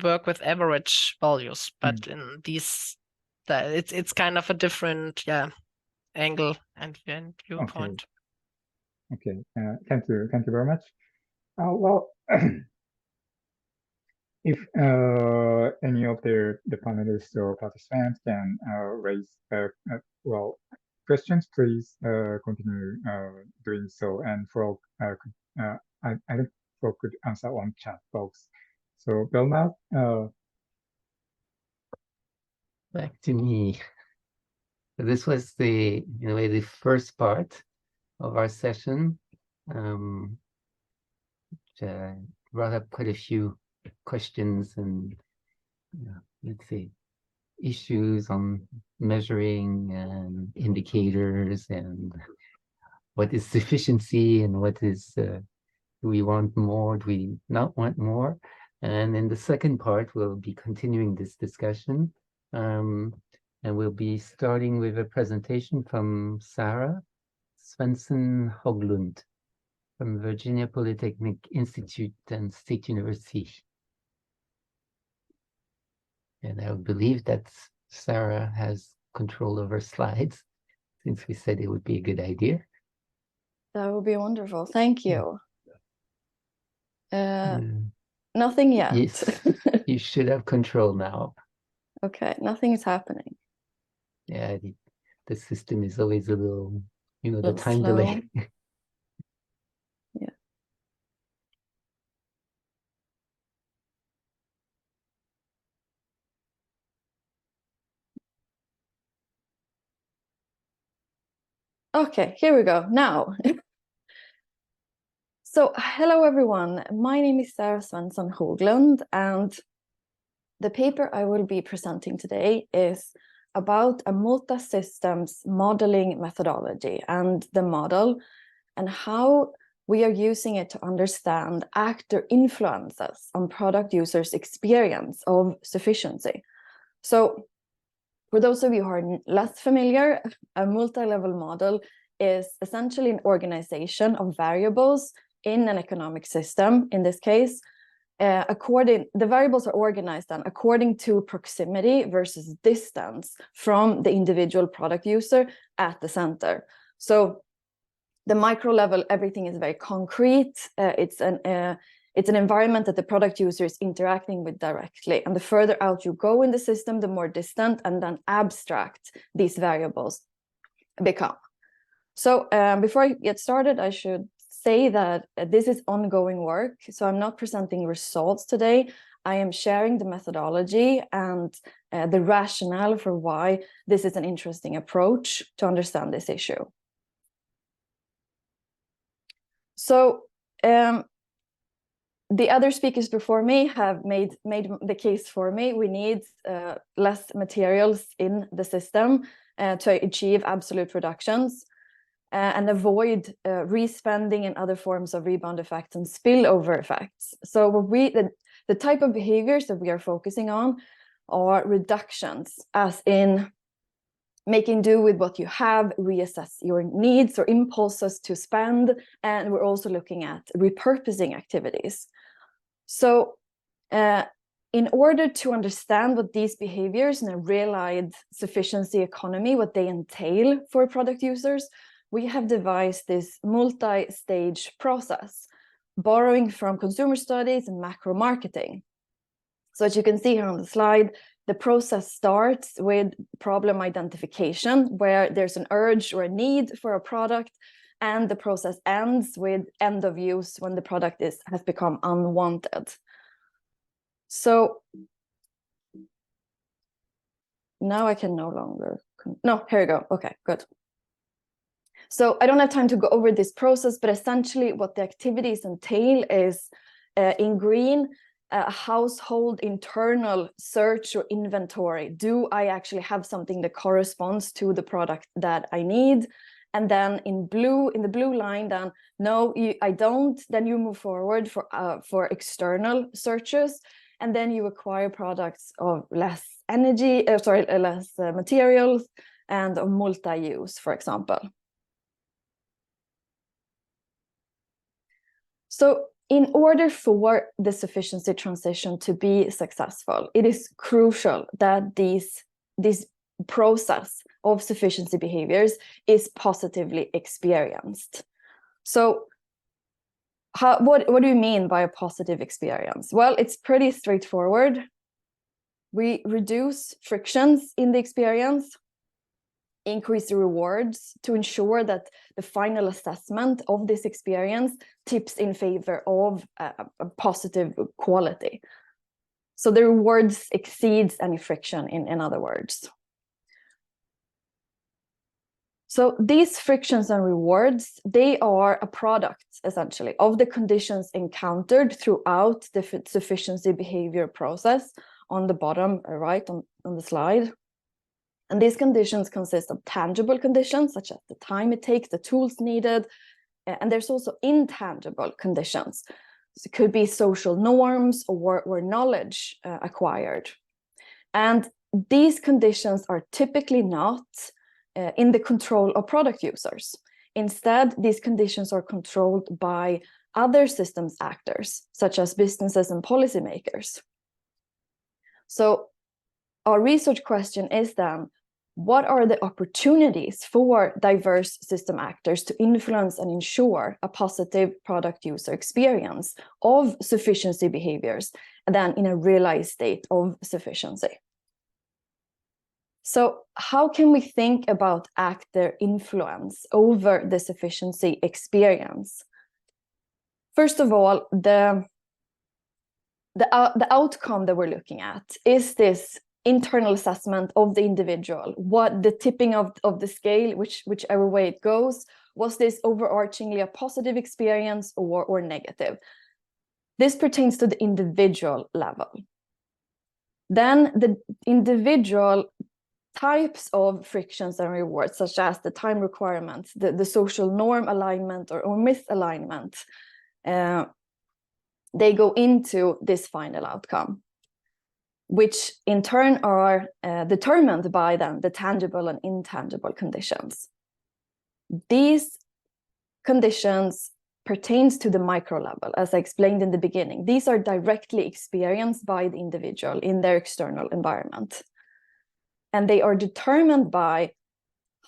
work with average values, but in these, it's kind of a different, angle and viewpoint. Okay. Thank you very much. Well, if any of the panelists or participants can raise questions, please continue doing so. And Frog, I think Frog could answer on chat box. So Belmar, back to me. So this was in a way, the first part of our session, which brought up quite a few questions and, let's say, issues on measuring and indicators and what is sufficiency and what is, do we want more, do we not want more? And in the second part, we'll be continuing this discussion. And we'll be starting with a presentation from Sarah Svensson-Hoglund from Virginia Polytechnic Institute and State University. And I believe that Sarah has control over slides, since we said it would be a good idea. That would be wonderful. Thank you. Nothing yet. Yes, you should have control now. Okay, nothing is happening. Yeah, the system is always a little, the Little time slow. delay. Yeah. Okay, here we go. Now. So, hello everyone. My name is Sarah Svensson-Hoglund, and the paper I will be presenting today is about a multi-systems modeling methodology and the model and how we are using it to understand actor influences on product users' experience of sufficiency. So for those of you who are less familiar, a multi-level model is essentially an organization of variables in an economic system. In this case, the variables are organized then according to proximity versus distance from the individual product user at the center. So the micro level, everything is very concrete. It's an environment that the product user is interacting with directly. And the further out you go in the system, the more distant and then abstract these variables become. So before I get started, I should say that this is ongoing work. So I'm not presenting results today. I am sharing the methodology and the rationale for why this is an interesting approach to understand this issue. So the other speakers before me have made the case for me. We need less materials in the system to achieve absolute reductions and avoid respending and other forms of rebound effects and spillover effects. So the type of behaviors that we are focusing on are reductions, as in making do with what you have, reassess your needs or impulses to spend, and we're also looking at repurposing activities. So in order to understand what these behaviors in a realized sufficiency economy, what they entail for product users, we have devised this multi-stage process, borrowing from consumer studies and macro marketing. So as you can see here on the slide, the process starts with problem identification, where there's an urge or a need for a product, and the process ends with end of use, when the product has become unwanted. So now I can no longer, no, here we go. Okay, good. So I don't have time to go over this process, but essentially what the activities entail is in green, a household internal search or inventory. Do I actually have something that corresponds to the product that I need? And then in the blue line, then no, I don't. Then you move forward for external searches, and then you acquire products of less energy, less materials, and of multi-use, for example. So in order for the sufficiency transition to be successful, it is crucial that this process of sufficiency behaviors is positively experienced. So what do you mean by a positive experience? Well, it's pretty straightforward. We reduce frictions in the experience, increase the rewards to ensure that the final assessment of this experience tips in favor of a positive quality. So the rewards exceeds any friction, in other words. So these frictions and rewards, they are a product, essentially, of the conditions encountered throughout the sufficiency behavior process on the bottom right on the slide. And these conditions consist of tangible conditions, such as the time it takes, the tools needed, and there's also intangible conditions. So it could be social norms or knowledge acquired. And these conditions are typically not in the control of product users. Instead, these conditions are controlled by other systems actors, such as businesses and policymakers. So our research question is then, what are the opportunities for diverse system actors to influence and ensure a positive product user experience of sufficiency behaviors, and then in a realized state of sufficiency? So how can we think about actor influence over the sufficiency experience? First of all, the outcome that we're looking at is this internal assessment of the individual. What the tipping of the scale, whichever way it goes, was this overarchingly a positive experience or negative? This pertains to the individual level. Then the individual types of frictions and rewards, such as the time requirements, the social norm alignment or misalignment, they go into this final outcome, which in turn are determined by then the tangible and intangible conditions. These conditions pertains to the micro level, as I explained in the beginning. These are directly experienced by the individual in their external environment. And they are determined by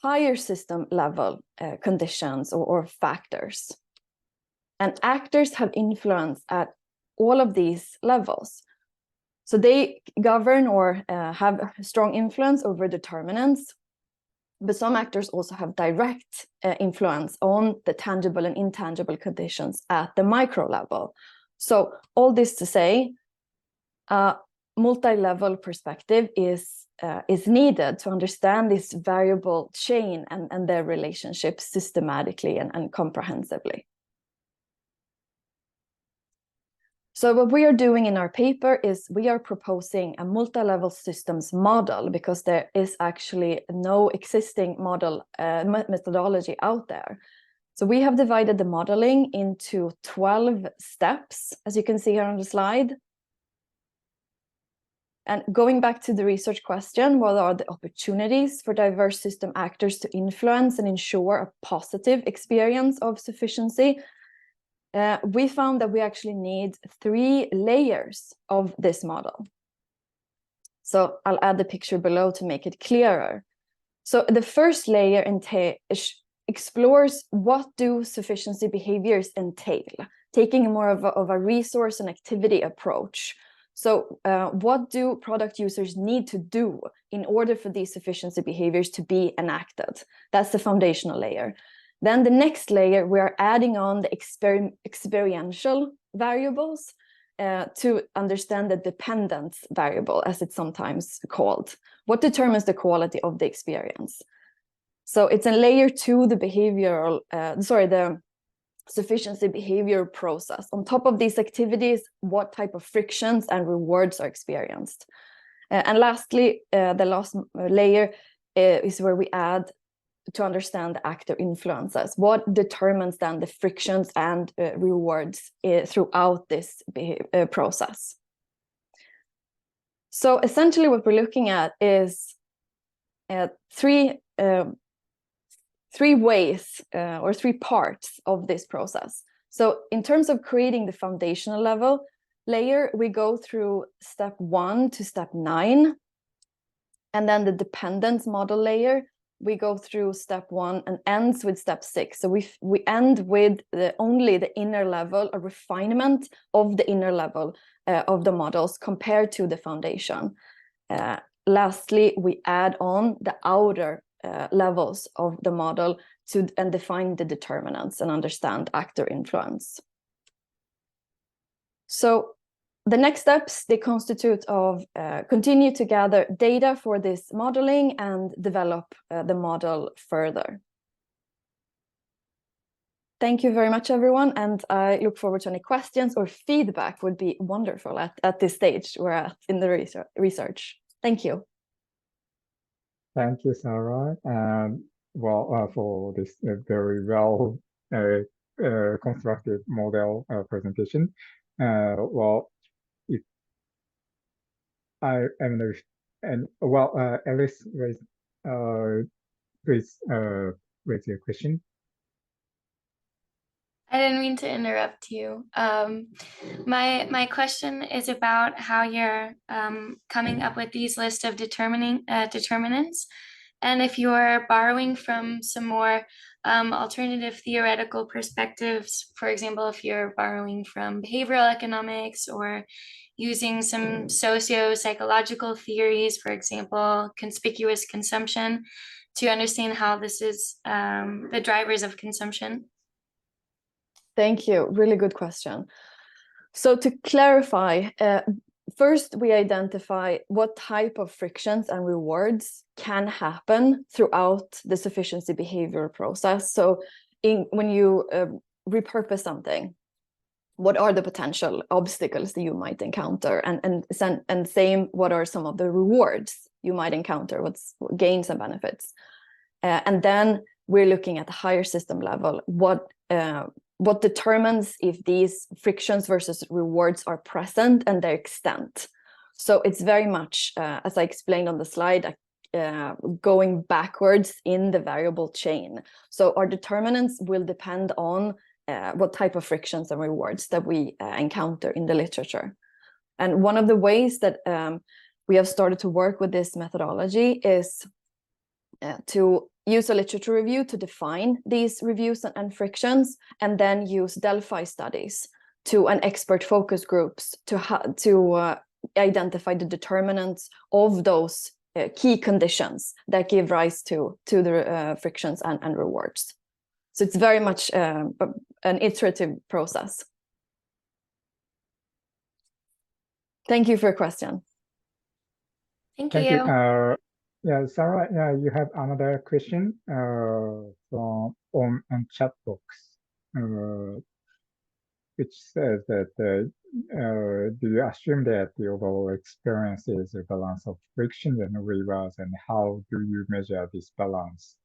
higher system level conditions or factors. And actors have influence at all of these levels. So they govern or have strong influence over determinants, but some actors also have direct influence on the tangible and intangible conditions at the micro level. So all this to say, multi-level perspective is needed to understand this variable chain and their relationships systematically and comprehensively. So what we are doing in our paper is we are proposing a multi-level systems model, because there is actually no existing model methodology out there. So we have divided the modeling into 12 steps, as you can see here on the slide. And going back to the research question, what are the opportunities for diverse system actors to influence and ensure a positive experience of sufficiency? We found that we actually need 3 layers of this model. So I'll add the picture below to make it clearer. So the first layer explores what do sufficiency behaviors entail, taking more of a resource and activity approach. So what do product users need to do in order for these sufficiency behaviors to be enacted? That's the foundational layer. Then the next layer, we are adding on the experiential variables to understand the dependence variable, as it's sometimes called. What determines the quality of the experience? So it's in layer 2, the the sufficiency behavior process. On top of these activities, what type of frictions and rewards are experienced? And lastly, the last layer is where we add to understand the actor influences. What determines then the frictions and rewards throughout this process? So essentially what we're looking at is three ways or 3 parts of this process. So in terms of creating the foundational level layer, we go through step 1 to step 9, and then the dependence model layer we go through step 1 and ends with step 6. So we end with only the inner level, a refinement of the inner level of the models compared to the foundation. Lastly, we add on the outer levels of the model and define the determinants and understand actor influence. So the next steps, they constitute of continue to gather data for this modeling and develop the model further. Thank you very much, everyone, and I look forward to any questions or feedback. Would be wonderful at this stage we're at in the research. Thank you. Thank you, Sarah. And well, for this very well constructed model presentation. Well, if I don't know if, and well, Alice, please raise your question. I didn't mean to interrupt you. My question is about how you're coming up with these list of determinants, and if you're borrowing from some more alternative theoretical perspectives. For example, if you're borrowing from behavioral economics or using some socio-psychological theories, for example, conspicuous consumption, to understand how this is the drivers of consumption. Thank you. Really good question. So to clarify, first we identify what type of frictions and rewards can happen throughout the sufficiency behavior process. So when you repurpose something, what are the potential obstacles that you might encounter? And same, what are some of the rewards you might encounter? What's gains and benefits? And then we're looking at the higher system level. What determines if these frictions versus rewards are present and their extent. So it's very much, as I explained on the slide, going backwards in the variable chain. So our determinants will depend on what type of frictions and rewards that we encounter in the literature. And one of the ways that we have started to work with this methodology is to use a literature review to define these reviews and frictions, and then use Delphi studies and expert focus groups to identify the determinants of those key conditions that give rise to the frictions and rewards. So it's very much an iterative process. Thank you for your question. Thank Thank you. you. Yeah, Sarah, you have another question from on chat box, which says that do you assume that the overall experience is a balance of frictions and rewards, and how do you measure this balance?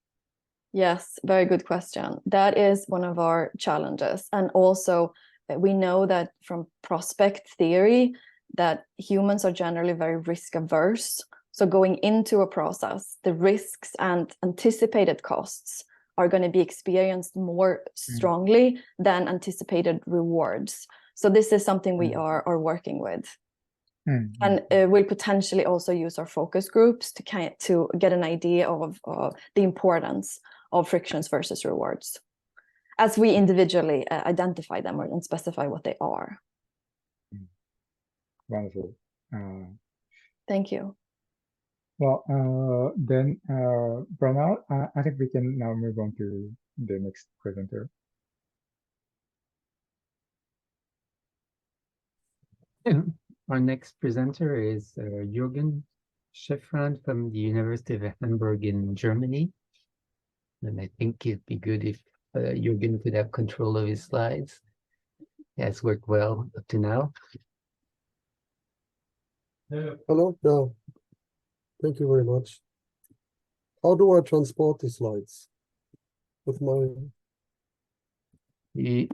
Yes, very good question. That is one of our challenges. And also we know that from prospect theory that humans are generally very risk averse. So going into a process, the risks and anticipated costs are going to be experienced more strongly than anticipated rewards. So this is something we are working with. And we'll potentially also use our focus groups to get an idea of the importance of frictions versus rewards, as we individually identify them and specify what they are. Wonderful. Thank you. Well, then, Bernard, I think we can now move on to the next presenter. Our next presenter is Jürgen Schäffrand from the University of Hamburg in Germany. And I think it'd be good if Jürgen could have control of his slides. It has worked well up to now. Hello, yeah. Thank you very much. How do I transport the slides? With my... You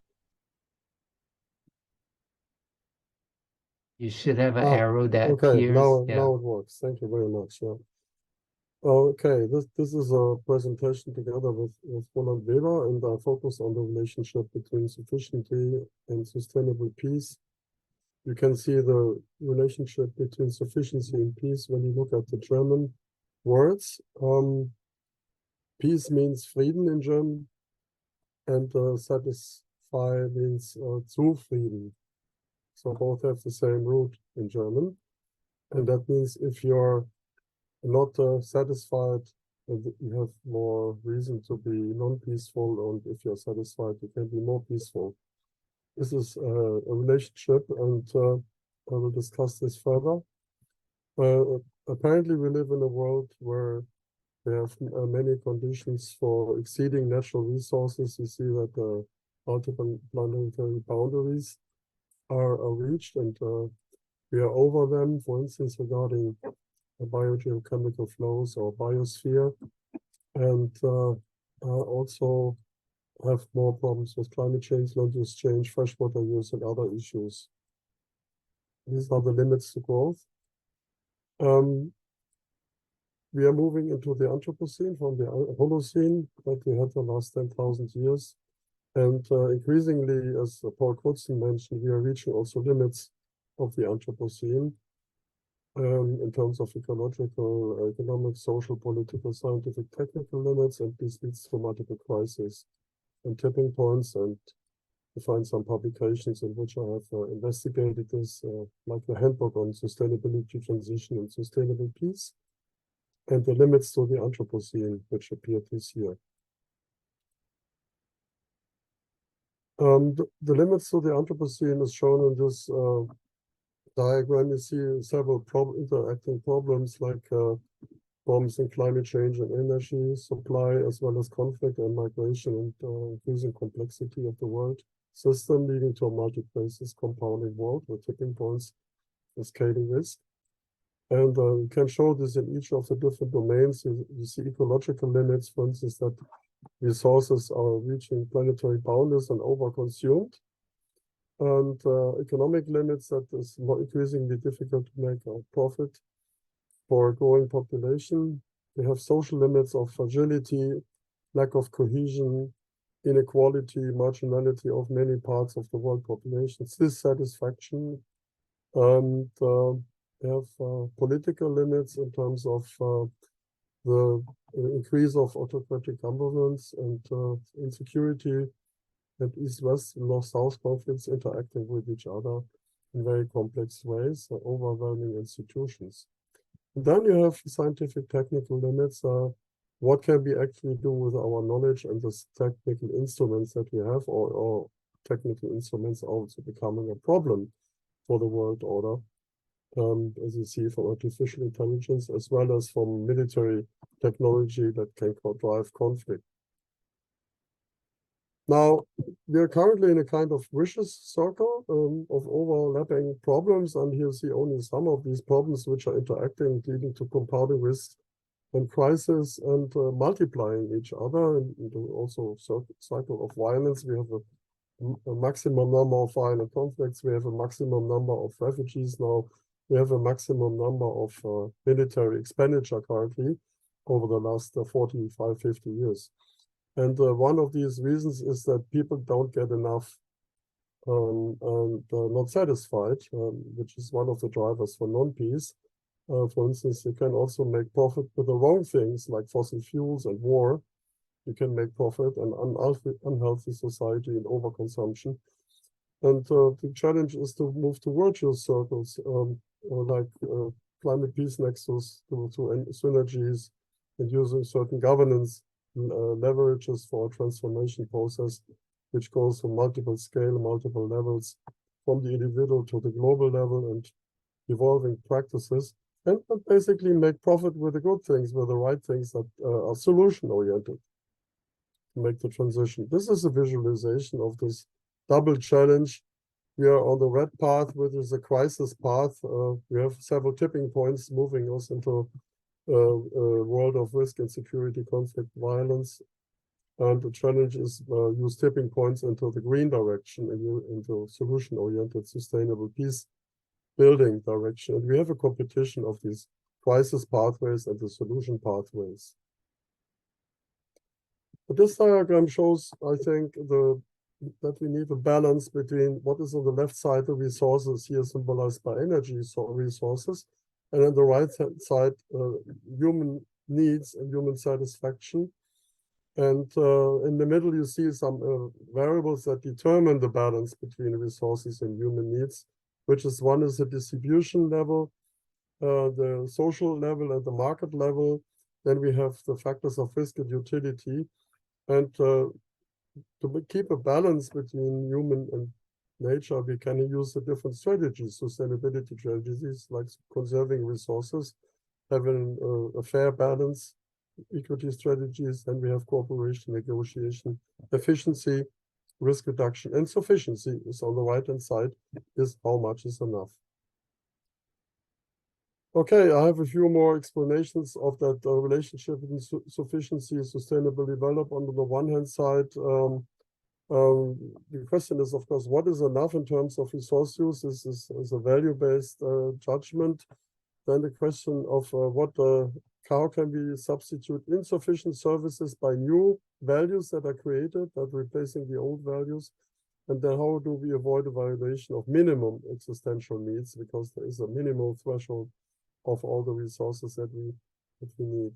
should have an arrow that okay, appears. now it works. Thank you very much. Yeah. Okay, this is a presentation together with Roland Weber, and I focus on the relationship between sufficiency and sustainable peace. You can see the relationship between sufficiency and peace when you look at the German words. peace means Frieden in German, and satisfy means zufrieden. So both have the same root in German. And that means if you're not satisfied, you have more reason to be non-peaceful, and if you're satisfied, you can be more peaceful. This is a relationship, and I will discuss this further. Apparently, we live in a world where we have many conditions for exceeding natural resources. You see that multiple planetary boundaries are reached, and we are over them, for instance, regarding biogeochemical flows or biosphere, and also have more problems with climate change, land use change, freshwater use, and other issues. These are the limits to growth. We are moving into the Anthropocene from the Holocene that we had the last 10,000 years. And increasingly, as Paul Crutzen mentioned, we are reaching also limits of the Anthropocene in terms of ecological, economic, social, political, scientific, technical limits, and this leads to multiple crises and tipping points. And you find some publications in which I have investigated this, like the Handbook on Sustainability, Transition, and Sustainable Peace, and the limits to the Anthropocene, which appeared this year. The limits to the Anthropocene is shown in this diagram. You see several interacting problems like problems in climate change and energy supply, as well as conflict and migration, and increasing complexity of the world system, leading to a multi-crisis compounding world with tipping points and scaling risk. And you can show this in each of the different domains. You see ecological limits, for instance, that resources are reaching planetary boundaries and overconsumed. And economic limits, that is more increasingly difficult to make a profit for a growing population. We have social limits of fragility, lack of cohesion, inequality, marginality of many parts of the world population, dissatisfaction, and we have political limits in terms of the increase of autocratic governance and insecurity, and East-West, North-South conflicts interacting with each other in very complex ways, overwhelming institutions. And then you have scientific technical limits. What can we actually do with our knowledge and the technical instruments that we have, or technical instruments are also becoming a problem for the world order, as you see from artificial intelligence, as well as from military technology that can drive conflict. Now, we are currently in a kind of vicious circle of overlapping problems, and here you see only some of these problems which are interacting, leading to compounding risks and crisis, and multiplying each other, and also cycle of violence. We have a maximum number of violent conflicts. We have a maximum number of refugees now. We have a maximum number of military expenditure currently over the last 45, 50 years. And one of these reasons is that people don't get enough and not satisfied, which is one of the drivers for non-peace. For instance, you can also make profit with the wrong things like fossil fuels and war. You can make profit and unhealthy society and overconsumption. And the challenge is to move to virtuous circles, like climate peace nexus to synergies, and using certain governance leverages for a transformation process, which goes from multiple scale, multiple levels, from the individual to the global level, and evolving practices, and basically make profit with the good things, with the right things that are solution-oriented to make the transition. This is a visualization of this double challenge. We are on the red path, which is a crisis path. We have several tipping points moving us into a world of risk, insecurity, conflict, violence. And the challenge is use tipping points into the green direction, into solution-oriented, sustainable peace building direction. And we have a competition of these crisis pathways and the solution pathways. But this diagram shows, I think, that we need a balance between what is on the left side, the resources here symbolized by energy resources, and on the right hand side, human needs and human satisfaction. And in the middle, you see some variables that determine the balance between resources and human needs, which is one is the distribution level, the social level, and the market level. Then we have the factors of risk and utility. And to keep a balance between human and nature, we can use the different strategies, sustainability strategies, like conserving resources, having a fair balance, equity strategies. Then we have cooperation, negotiation, efficiency, risk reduction, and sufficiency is on the right-hand side, is how much is enough. Okay, I have a few more explanations of that relationship between sufficiency and sustainable development. On the one hand side, the question is, of course, what is enough in terms of resource use? This is a value-based judgment. Then the question of how can we substitute insufficient services by new values that are created, that replacing the old values? And then how do we avoid a violation of minimum existential needs, because there is a minimal threshold of all the resources that we need.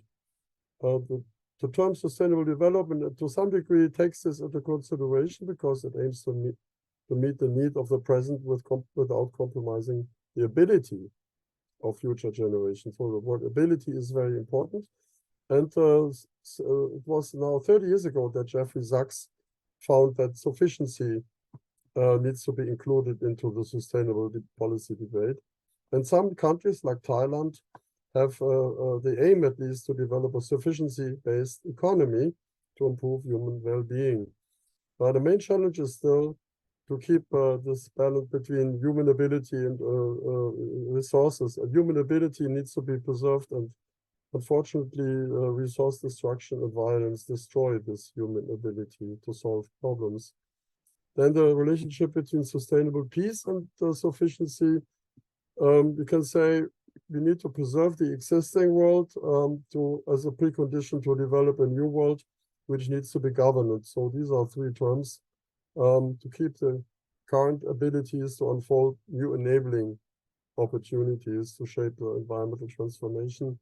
The term sustainable development, to some degree, takes this into consideration because it aims to meet the need of the present without compromising the ability of future generations. So the word ability is very important. And it was now 30 years ago that Jeffrey Sachs found that sufficiency needs to be included into the sustainable policy debate. And some countries like Thailand have the aim at least to develop a sufficiency-based economy to improve human well-being. But the main challenge is still to keep this balance between human ability and resources. And human ability needs to be preserved, and unfortunately, resource destruction and violence destroy this human ability to solve problems. Then the relationship between sustainable peace and sufficiency. You can say we need to preserve the existing world as a precondition to develop a new world, which needs to be governed. So these are three terms to keep the current abilities to unfold new enabling opportunities to shape the environmental transformation.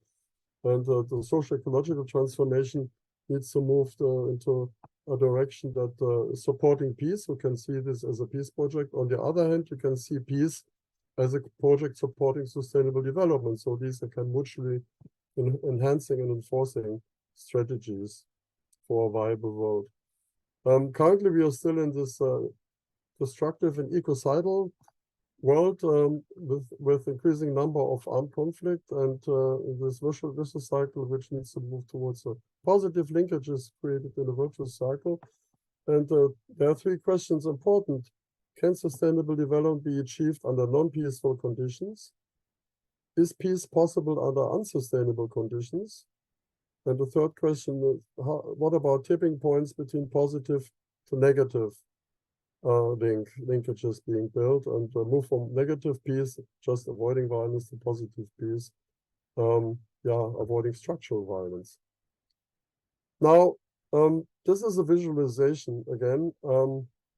And the social ecological transformation needs to move into a direction that is supporting peace. We can see this as a peace project. On the other hand, you can see peace as a project supporting sustainable development. So these are mutually enhancing and enforcing strategies for a viable world. Currently, we are still in this destructive and ecocidal world with increasing number of armed conflict, and in this vicious cycle, which needs to move towards a positive linkages created in a virtuous cycle. And there are three questions important. Can sustainable development be achieved under non-peaceful conditions? Is peace possible under unsustainable conditions? And the third question, what about tipping points between positive to negative linkages being built, and move from negative peace, just avoiding violence, to positive peace, avoiding structural violence. Now, this is a visualization again.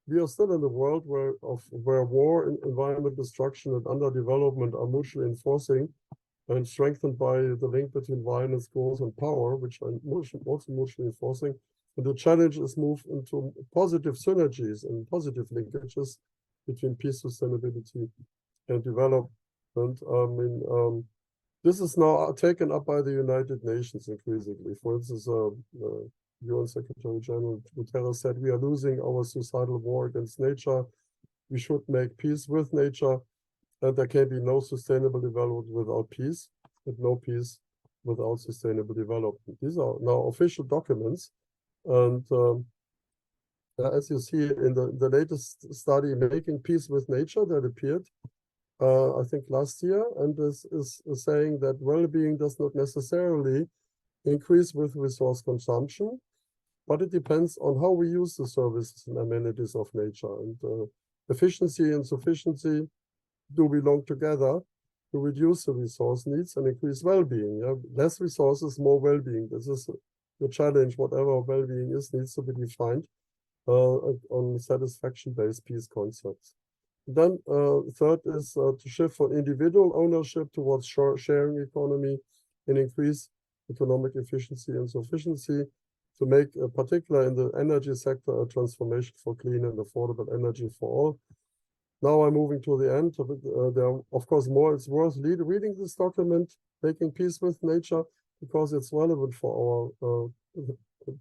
We are still in a world where war, environment destruction, and underdevelopment are mutually enforcing and strengthened by the link between violence, growth, and power, which are also mutually enforcing. And the challenge is move into positive synergies and positive linkages between peace, sustainability, and development. This is now taken up by the United Nations increasingly. For instance, UN Secretary General Guterres said, we are losing our suicidal war against nature. We should make peace with nature, and there can be no sustainable development without peace, and no peace without sustainable development. These are now official documents. And as you see in the latest study, Making Peace with Nature, that appeared, I think last year, and this is saying that well-being does not necessarily increase with resource consumption, but it depends on how we use the services and amenities of nature. And efficiency and sufficiency do belong together to reduce the resource needs and increase well-being. Yeah? Less resources, more well-being. This is the challenge. Whatever well-being is needs to be defined on satisfaction-based peace concepts. Then third is to shift from individual ownership towards sharing economy and increase economic efficiency and sufficiency, to make, particular in the energy sector, a transformation for clean and affordable energy for all. Now I'm moving to the end of it. There are, of course, more. It's worth reading this document, Making Peace with Nature, because it's relevant for our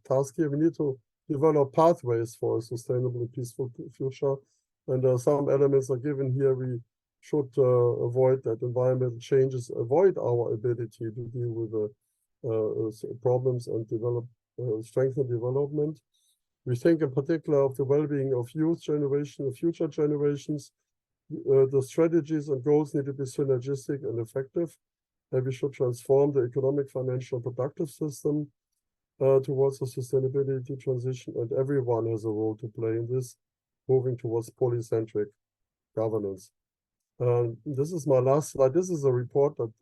task here. We need to develop pathways for a sustainable and peaceful future. And some elements are given here. We should avoid that environmental changes, avoid our ability to deal with the problems and develop, strengthen development. We think in particular of the well-being of youth generation, of future generations. The strategies and goals need to be synergistic and effective. And we should transform the economic, financial, productive system towards a sustainability transition. And everyone has a role to play in this, moving towards polycentric governance. This is my last slide. This is a report that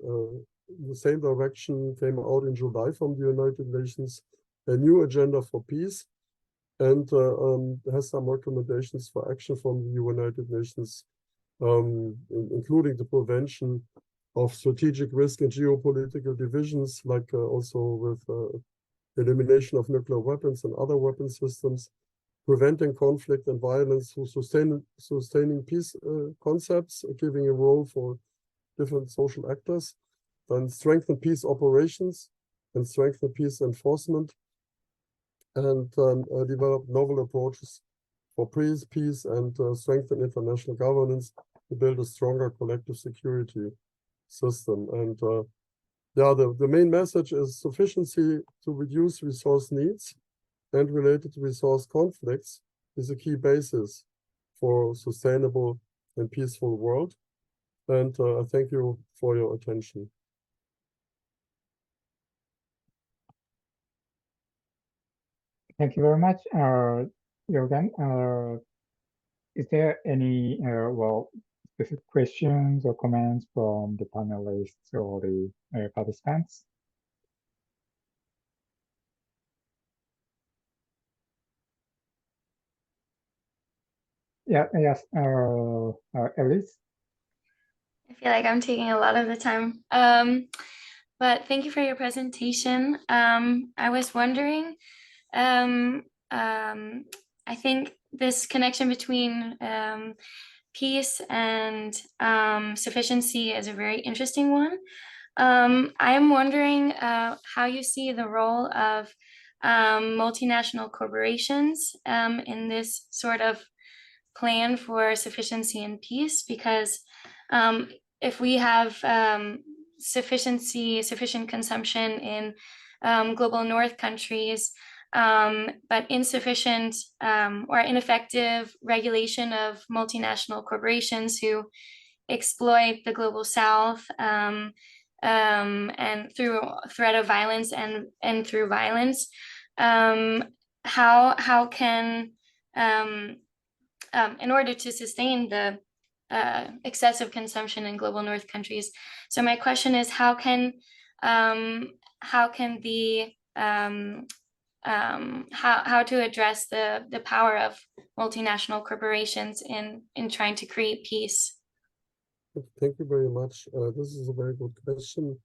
the same direction came out in July from the United Nations, a new agenda for peace, and has some recommendations for action from the United Nations, including the prevention of strategic risk and geopolitical divisions, like also with elimination of nuclear weapons and other weapon systems, preventing conflict and violence through sustaining peace concepts, giving a role for different social actors, then strengthen peace operations and strengthen peace enforcement, and develop novel approaches for peace and strengthen international governance to build a stronger collective security system. And yeah, the main message is sufficiency to reduce resource needs and related resource conflicts is a key basis for sustainable and peaceful world. And I thank you for your attention. Thank you very much, Jürgen. Is there any specific questions or comments from the panelists or the participants? Yeah, yes, Elise. I feel like I'm taking a lot of the time. But thank you for your presentation. I was wondering, I think this connection between peace and sufficiency is a very interesting one. I am wondering how you see the role of multinational corporations in this sort of plan for sufficiency and peace, because if we have sufficient consumption in global north countries, but insufficient or ineffective regulation of multinational corporations who exploit the global south and through threat of violence and through violence, how can in order to sustain the excessive consumption in global north countries. So my question is, how can the how to address the power of multinational corporations in trying to create peace? Thank you very much. This is a very good question.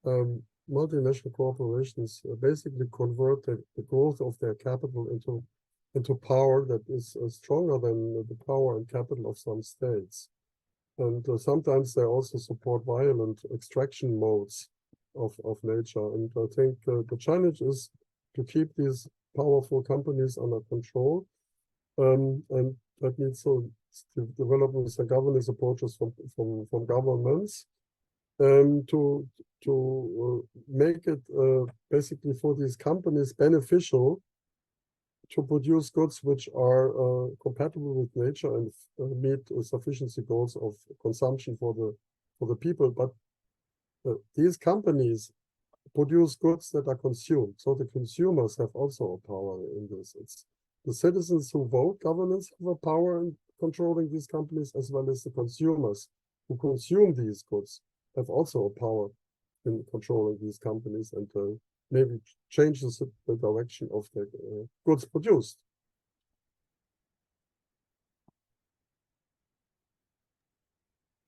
Multinational corporations basically convert the growth of their capital into power that is stronger than the power and capital of some states. And sometimes they also support violent extraction modes of nature. And I think the challenge is to keep these powerful companies under control. And that needs to develop some governance approaches from governments to make it basically for these companies beneficial to produce goods which are compatible with nature and meet sufficiency goals of consumption for the people. But these companies produce goods that are consumed, so the consumers have also a power in this. It's the citizens who vote governance have a power in controlling these companies, as well as the consumers who consume these goods have also a power in controlling these companies and maybe changes the direction of the goods produced.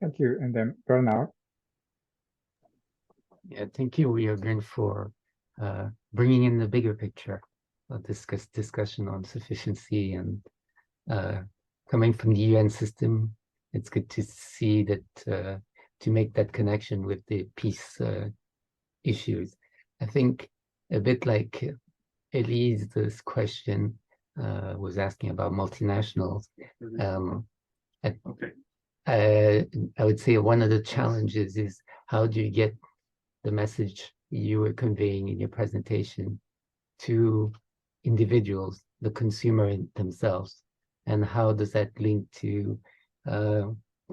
Thank you. And then Bernard. Yeah, thank you, Jürgen, for bringing in the bigger picture. discussion on sufficiency, and coming from the UN system, it's good to see that to make that connection with the peace issues. I think a bit like Elise's question was asking about multinationals. I would say one of the challenges is how do you get the message you were conveying in your presentation to individuals, the consumer themselves, and how does that link to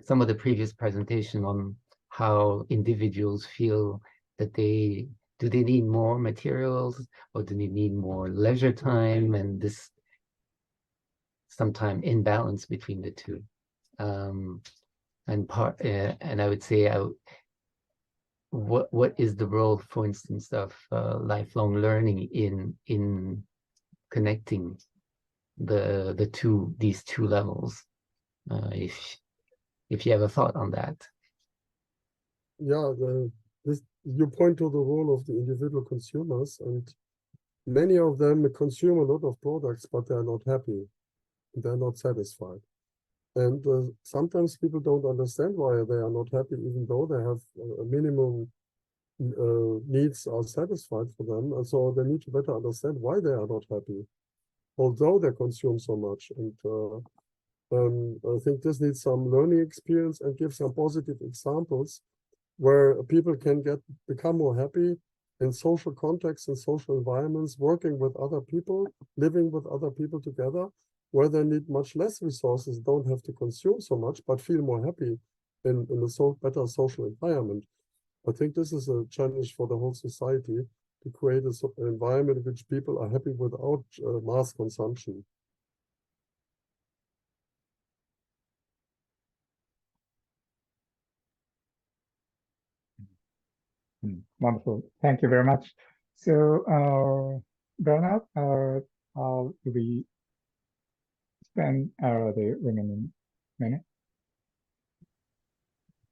some of the previous presentation on how individuals feel that they need more materials, or do they need more leisure time, and this sometime imbalance between the two. And I would say what is the role, for instance, of lifelong learning in connecting these two levels? If you have a thought on that. Yeah, you point to the role of the individual consumers, and many of them consume a lot of products, but they are not happy. They're not satisfied. And sometimes people don't understand why they are not happy, even though they have a minimum needs are satisfied for them. And so they need to better understand why they are not happy, although they consume so much. And I think this needs some learning experience and give some positive examples where people can become more happy in social contexts and social environments, working with other people, living with other people together, where they need much less resources, don't have to consume so much, but feel more happy in a better social environment. I think this is a challenge for the whole society, to create an environment in which people are happy without mass consumption. Wonderful. Thank you very much. So, Bernard, how do we spend the remaining minute?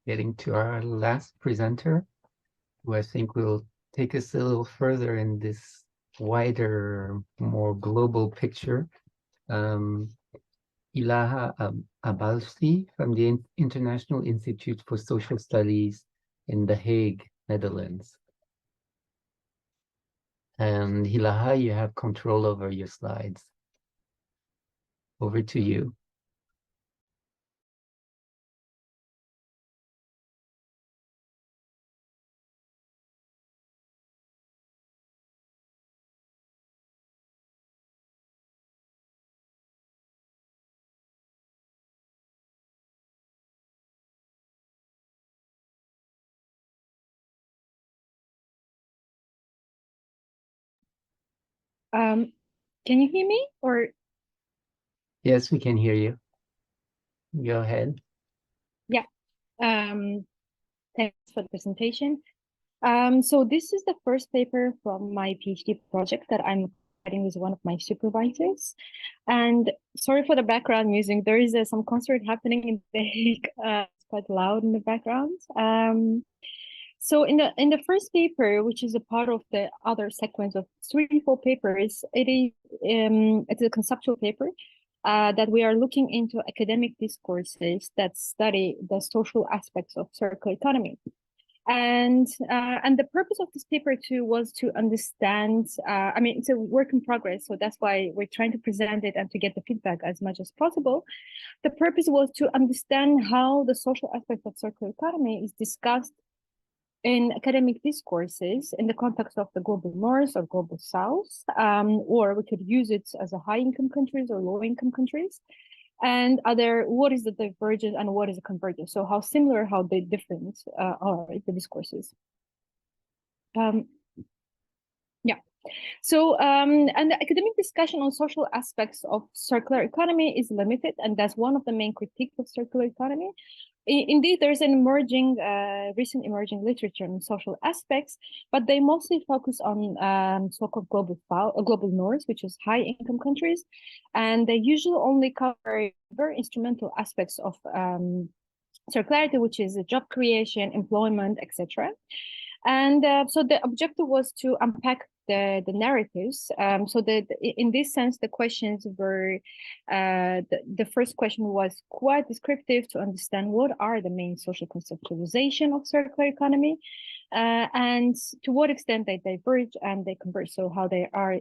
Getting to our last presenter, who I think will take us a little further in this wider, more global picture. Ilaha Abalsi from the International Institute for Social Studies in The Hague, Netherlands. And Ilaha, you have control over your slides. Over to you. Can you hear me, or? Yes, we can hear you. Go ahead. Yeah. Thanks for the presentation. So this is the first paper from my PhD project that I'm writing with one of my supervisors. And sorry for the background music. There is some concert happening in The Hague. It's quite loud in the background. So in the first paper, which is a part of the other sequence of 3-4 papers, it's a conceptual paper that we are looking into academic discourses that study the social aspects of circular economy. And the purpose of this paper too was to understand, I mean, it's a work in progress, so that's why we're trying to present it and to get the feedback as much as possible. The purpose was to understand how the social aspect of circular economy is discussed in academic discourses in the context of the global north or global south, or we could use it as a high-income countries or low-income countries. And what is the divergence and what is the convergence? So how similar, how they different are the discourses. Yeah. So, and the academic discussion on social aspects of circular economy is limited, and that's one of the main critiques of circular economy. Indeed, there's an emerging, recent emerging literature on social aspects, but they mostly focus on so-called global north, which is high-income countries, and they usually only cover very instrumental aspects of circularity, which is job creation, employment, etc. And so the objective was to unpack the narratives. So in this sense, the questions were, the first question was quite descriptive to understand what are the main social conceptualization of circular economy, and to what extent they diverge and they converge, so how they are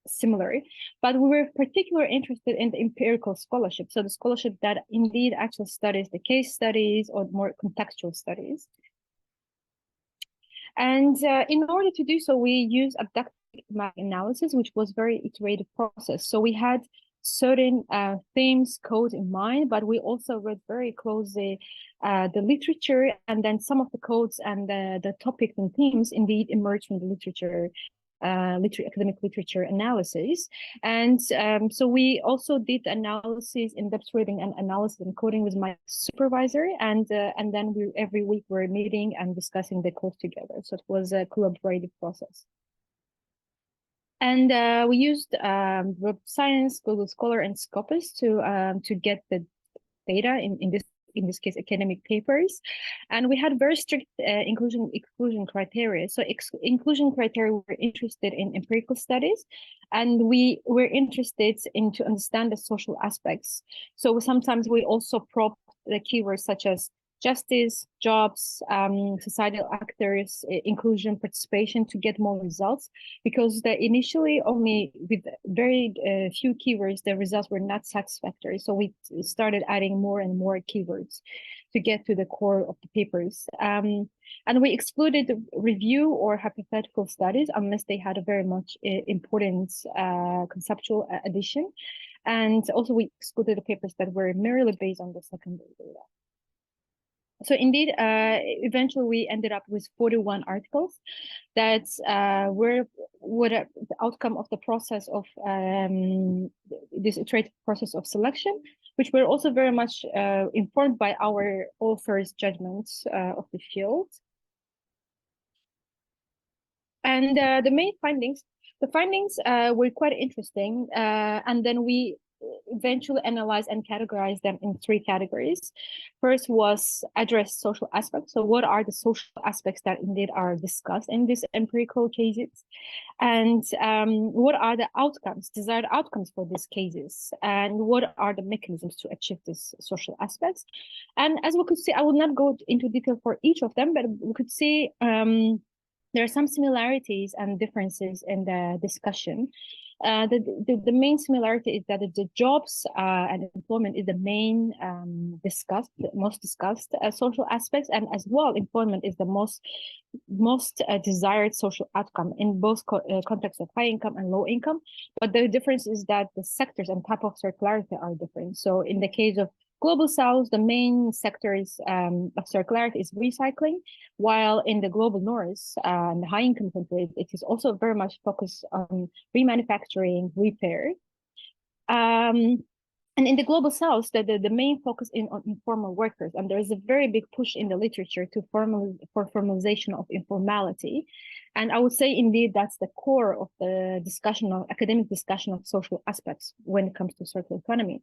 similar. But we were particularly interested in the empirical scholarship, so the scholarship that indeed actually studies the case studies or more contextual studies. And in order to do so, we used abductive analysis, which was very iterative process. So we had certain themes, codes in mind, but we also read very closely the literature, and then some of the codes and the topics and themes indeed emerged from the literature. Academic literature analysis. And so we also did analysis, in-depth reading and analysis and coding with my supervisor. And then every week we're meeting and discussing the code together. So it was a collaborative process. And we used Web Science, Google Scholar, and Scopus to get the data in this case, academic papers. And we had very strict exclusion criteria. So inclusion criteria, we were interested in empirical studies, and we were interested in to understand the social aspects. So sometimes we also probe the keywords such as justice, jobs, societal actors, inclusion, participation to get more results, because initially only with very few keywords, the results were not satisfactory. So we started adding more and more keywords to get to the core of the papers. And we excluded review or hypothetical studies unless they had a very much important conceptual addition. And also we excluded the papers that were merely based on the secondary data. So indeed, eventually we ended up with 41 articles that were the outcome of the process of this iterative process of selection, which were also very much informed by our authors' judgments of the field. And the main findings, were quite interesting. And then we eventually analyze and categorize them in 3 categories. First was address social aspects. So what are the social aspects that indeed are discussed in these empirical cases? And what are the outcomes, desired outcomes for these cases? And what are the mechanisms to achieve these social aspects? And as we could see, I will not go into detail for each of them, but we could see there are some similarities and differences in the discussion. The main similarity is that the jobs and employment is the main most discussed social aspects, and as well employment is the most desired social outcome in both contexts of high income and low income. But the difference is that the sectors and type of circularity are different. So in the case of Global South, the main sectors of circularity is recycling, while in the Global North and the high-income countries, it is also very much focused on remanufacturing, repair. And in the Global South, the main focus is on informal workers, and there is a very big push in the literature for formalization of informality. And I would say, indeed, that's the core of the academic discussion of social aspects when it comes to circular economy.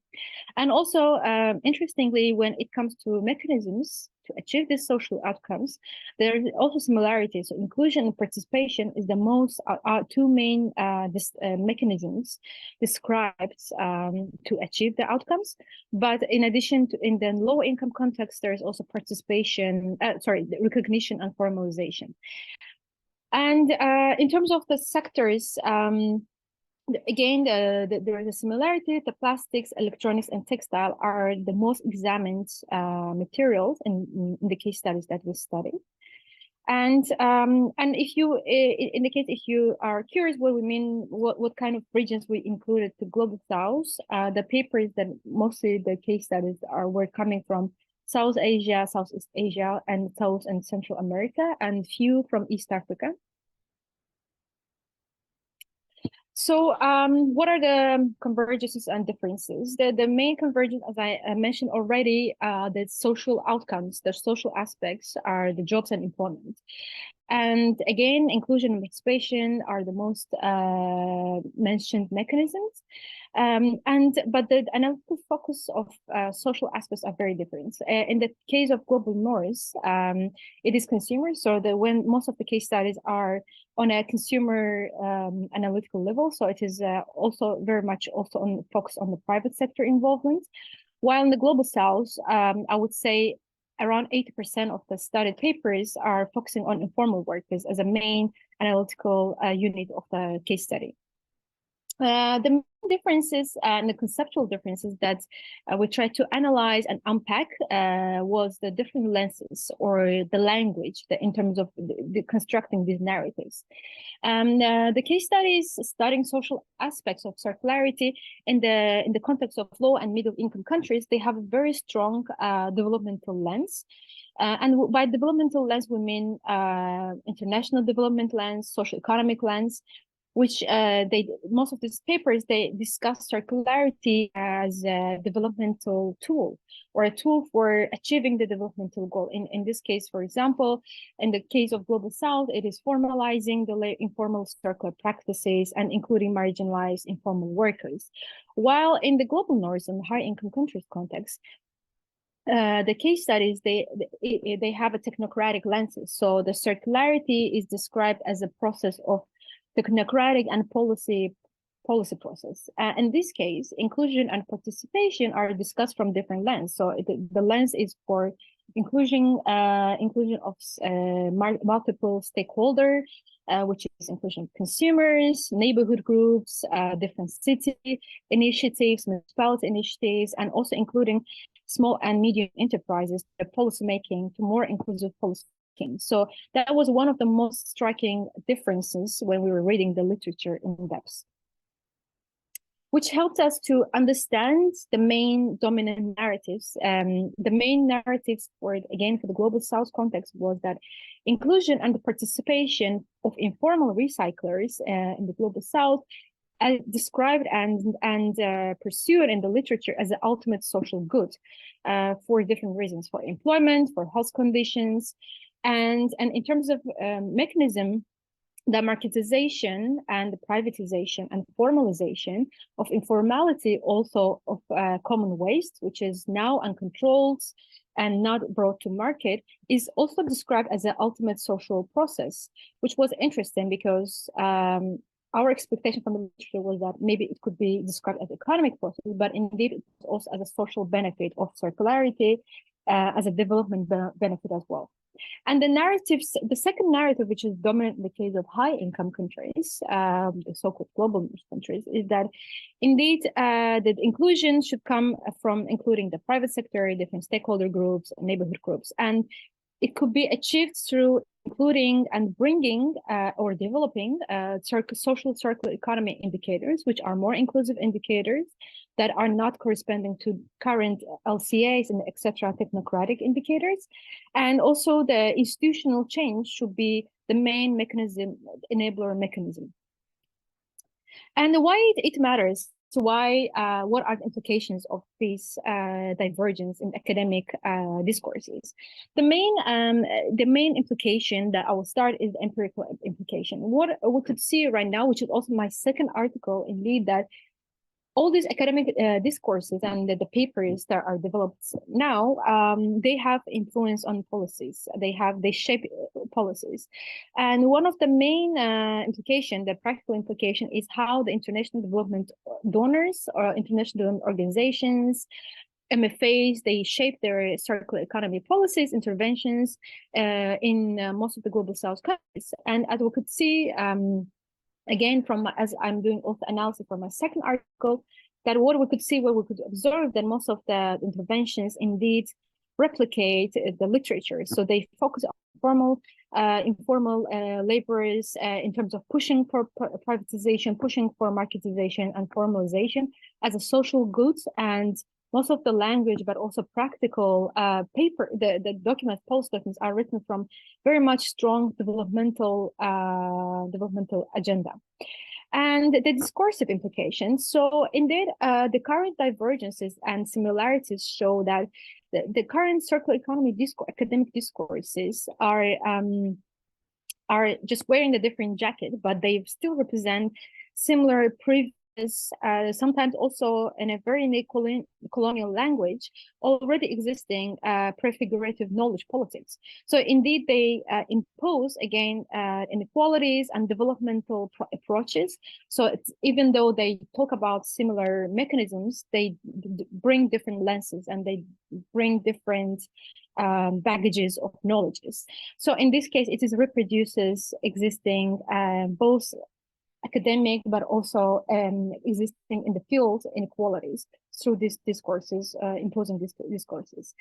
And also, interestingly, when it comes to mechanisms to achieve these social outcomes, there are also similarities. So inclusion and participation is the most two main mechanisms described to achieve the outcomes. But in addition to, in the low income context, there is also participation, recognition and formalization. And in terms of the sectors, again, there is a similarity. The plastics, electronics, and textile are the most examined materials in the case studies that we study. And if you indicate, if you are curious what we mean, what kind of regions we included to Global South, the papers that mostly the case studies were coming from South Asia, Southeast Asia, and South and Central America, and few from East Africa. So what are the convergences and differences? The main convergence, as I mentioned already, the social outcomes, the social aspects are the jobs and employment. And again, inclusion and participation are the most mentioned mechanisms. But the analytical focus of social aspects are very different. In the case of global north, it is consumers. So when most of the case studies are on a consumer analytical level, so it is also very much also on focus on the private sector involvement. While in the global south, I would say around 80% of the studied papers are focusing on informal workers as a main analytical unit of the case study. The main differences and the conceptual differences that we tried to analyze and unpack was the different lenses or the language in terms of constructing these narratives. The case studies studying social aspects of circularity in the context of low and middle income countries, they have a very strong developmental lens. And by developmental lens, we mean international development lens, social economic lens, which most of these papers, they discuss circularity as a developmental tool or a tool for achieving the developmental goal. In this case, for example, in the case of Global South, it is formalizing the informal circular practices and including marginalized informal workers. While in the Global North and high income countries context, the case studies, they have a technocratic lenses. So the circularity is described as a process of technocratic and policy process. In this case, inclusion and participation are discussed from different lenses. So the lens is for inclusion of multiple stakeholder, which is inclusion of consumers, neighborhood groups, different city initiatives, municipality initiatives, and also including small and medium enterprises, the policy making to more inclusive policy. So that was one of the most striking differences when we were reading the literature in depth, which helped us to understand the main dominant narratives. The main narratives for the Global South context was that inclusion and the participation of informal recyclers in the Global South described and pursued in the literature as the ultimate social good for different reasons, for employment, for health conditions. And in terms of mechanism, the marketization and the privatization and formalization of informality, also of common waste, which is now uncontrolled and not brought to market, is also described as an ultimate social process, which was interesting because our expectation from the literature was that maybe it could be described as economic process, but indeed it's also as a social benefit of circularity, as a development benefit as well. And the second narrative, which is dominant in the case of high-income countries, the so-called global countries, is that indeed the inclusion should come from including the private sector, different stakeholder groups, neighborhood groups, and it could be achieved through including and bringing or developing social circular economy indicators, which are more inclusive indicators that are not corresponding to current LCAs and etc. technocratic indicators. And also the institutional change should be the main mechanism, enabler mechanism. And why it matters. So why, what are the implications of this divergence in academic discourses? The main implication that I will start is the empirical implication. What we could see right now, which is also my second article, indeed, that all these academic discourses and the papers that are developed now, they have influence on policies. They shape policies. And one of the main implication, the practical implication, is how the international development donors or international organizations, MFAs, they shape their circular economy policies, interventions in most of the global south countries. And as we could see, again, as I'm doing also analysis for my second article, that what we could observe that most of the interventions indeed replicate the literature. So they focus on informal laborers in terms of pushing for privatization, pushing for marketization and formalization as a social goods, and most of the language, but also practical paper, the documents, post documents are written from very much strong developmental agenda. And the discursive implications. So indeed, the current divergences and similarities show that the current circular economy academic discourses are are just wearing a different jacket, but they still represent similar previous, sometimes also in a very colonial language, already existing prefigurative knowledge politics. So indeed, they impose, again, inequalities and developmental approaches. So it's, even though they talk about similar mechanisms, they bring different lenses and they bring different baggages of knowledges. So in this case, it is reproduces existing both academic, but also existing in the field inequalities through these discourses, imposing these discourses.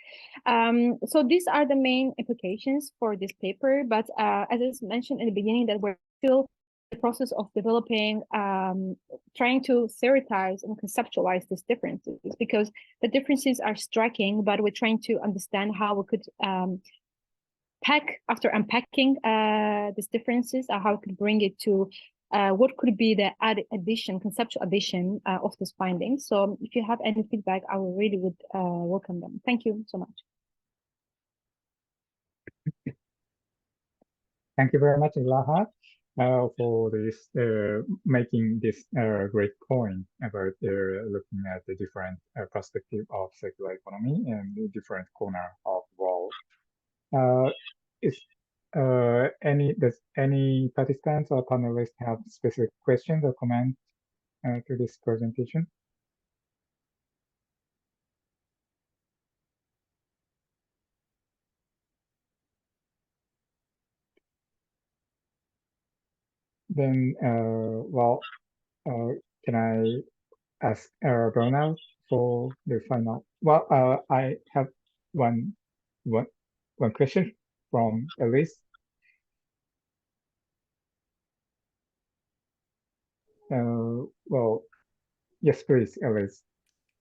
So these are the main implications for this paper. But as I mentioned in the beginning, that we're still in the process of developing, trying to theorize and conceptualize these differences, because the differences are striking, but we're trying to understand how we could after unpacking these differences, how we could bring it to what could be the conceptual addition of these findings. So if you have any feedback, I will really would welcome them. Thank you so much. Thank you very much, Ilaha, for this making this great point about looking at the different perspective of circular economy and the different corner of the world. Does any participants or panelists have specific questions or comments to this presentation? Then, can I ask Ronald for the final? Well, I have one question from Elise. Well, yes, please, Elise.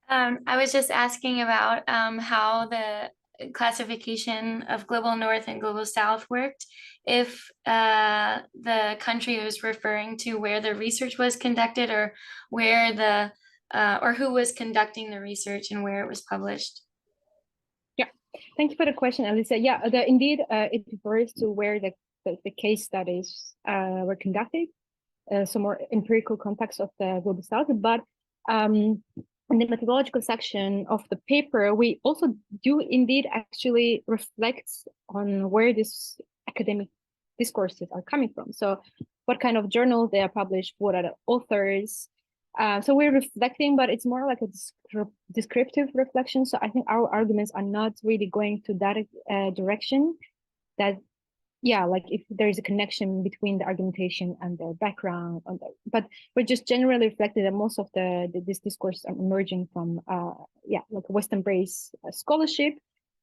I was just asking about how the classification of global north and global south worked, if the country was referring to where the research was conducted, or where the or who was conducting the research and where it was published. Yeah, thank you for the question, Elisa. Yeah, indeed, it refers to where the case studies were conducted, so more empirical context of the global south. But in the methodological section of the paper, we also do indeed actually reflect on where these academic discourses are coming from. So what kind of journals they are published, what are the authors. So we're reflecting, but it's more like a descriptive reflection. So I think our arguments are not really going to that direction, that yeah, like if there is a connection between the argumentation and the background, but we're just generally reflecting that most of this discourse are emerging from like Western-based scholarship,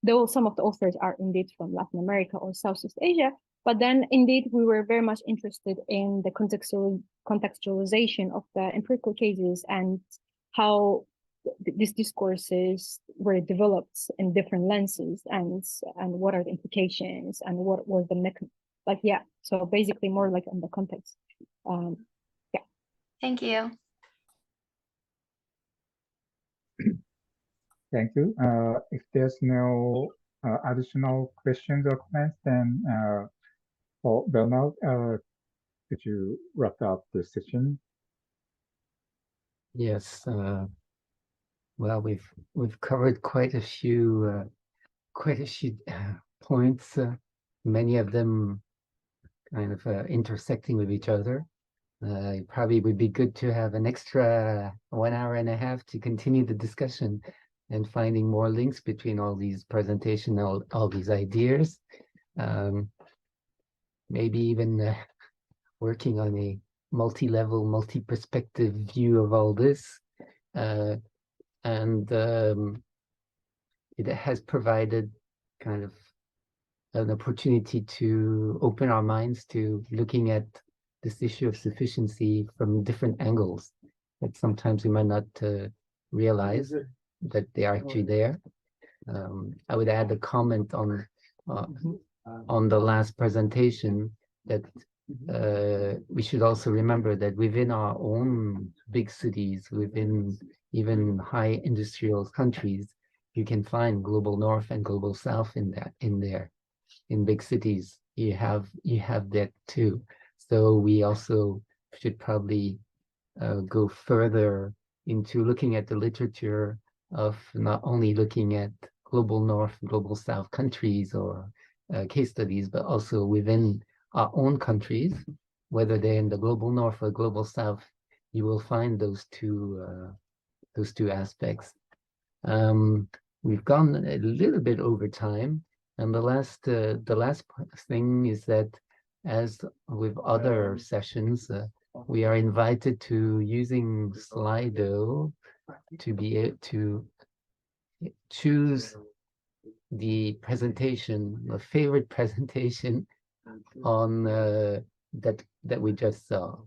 though some of the authors are indeed from Latin America or Southeast Asia. But then indeed we were very much interested in the contextualization of the empirical cases and how these discourses were developed in different lenses, and what are the implications, and what was the mechanism. Like, yeah, so basically more like in the context. Yeah. Thank you. Thank you. If there's no additional questions or comments, then Bernard, could you wrap up the session? Yes. Well, we've covered quite a few points, many of them kind of intersecting with each other. It probably would be good to have an extra 1 hour and a half to continue the discussion and finding more links between all these presentations, all these ideas. Maybe even working on a multi-level, multi-perspective view of all this. And it has provided kind of an opportunity to open our minds to looking at this issue of sufficiency from different angles that sometimes we might not realize that they are actually there. I would add a comment on the last presentation that we should also remember that within our own big cities, within even high industrial countries, you can find global north and global south in there. in big cities, you have that too. So we also should probably go further into looking at the literature of not only looking at global north, global south countries or case studies, but also within our own countries, whether they're in the global north or global south, you will find those two aspects. We've gone a little bit over time, and the last thing is that, as with other sessions, we are invited to using Slido to be able to choose the presentation, the favorite presentation on that we just saw.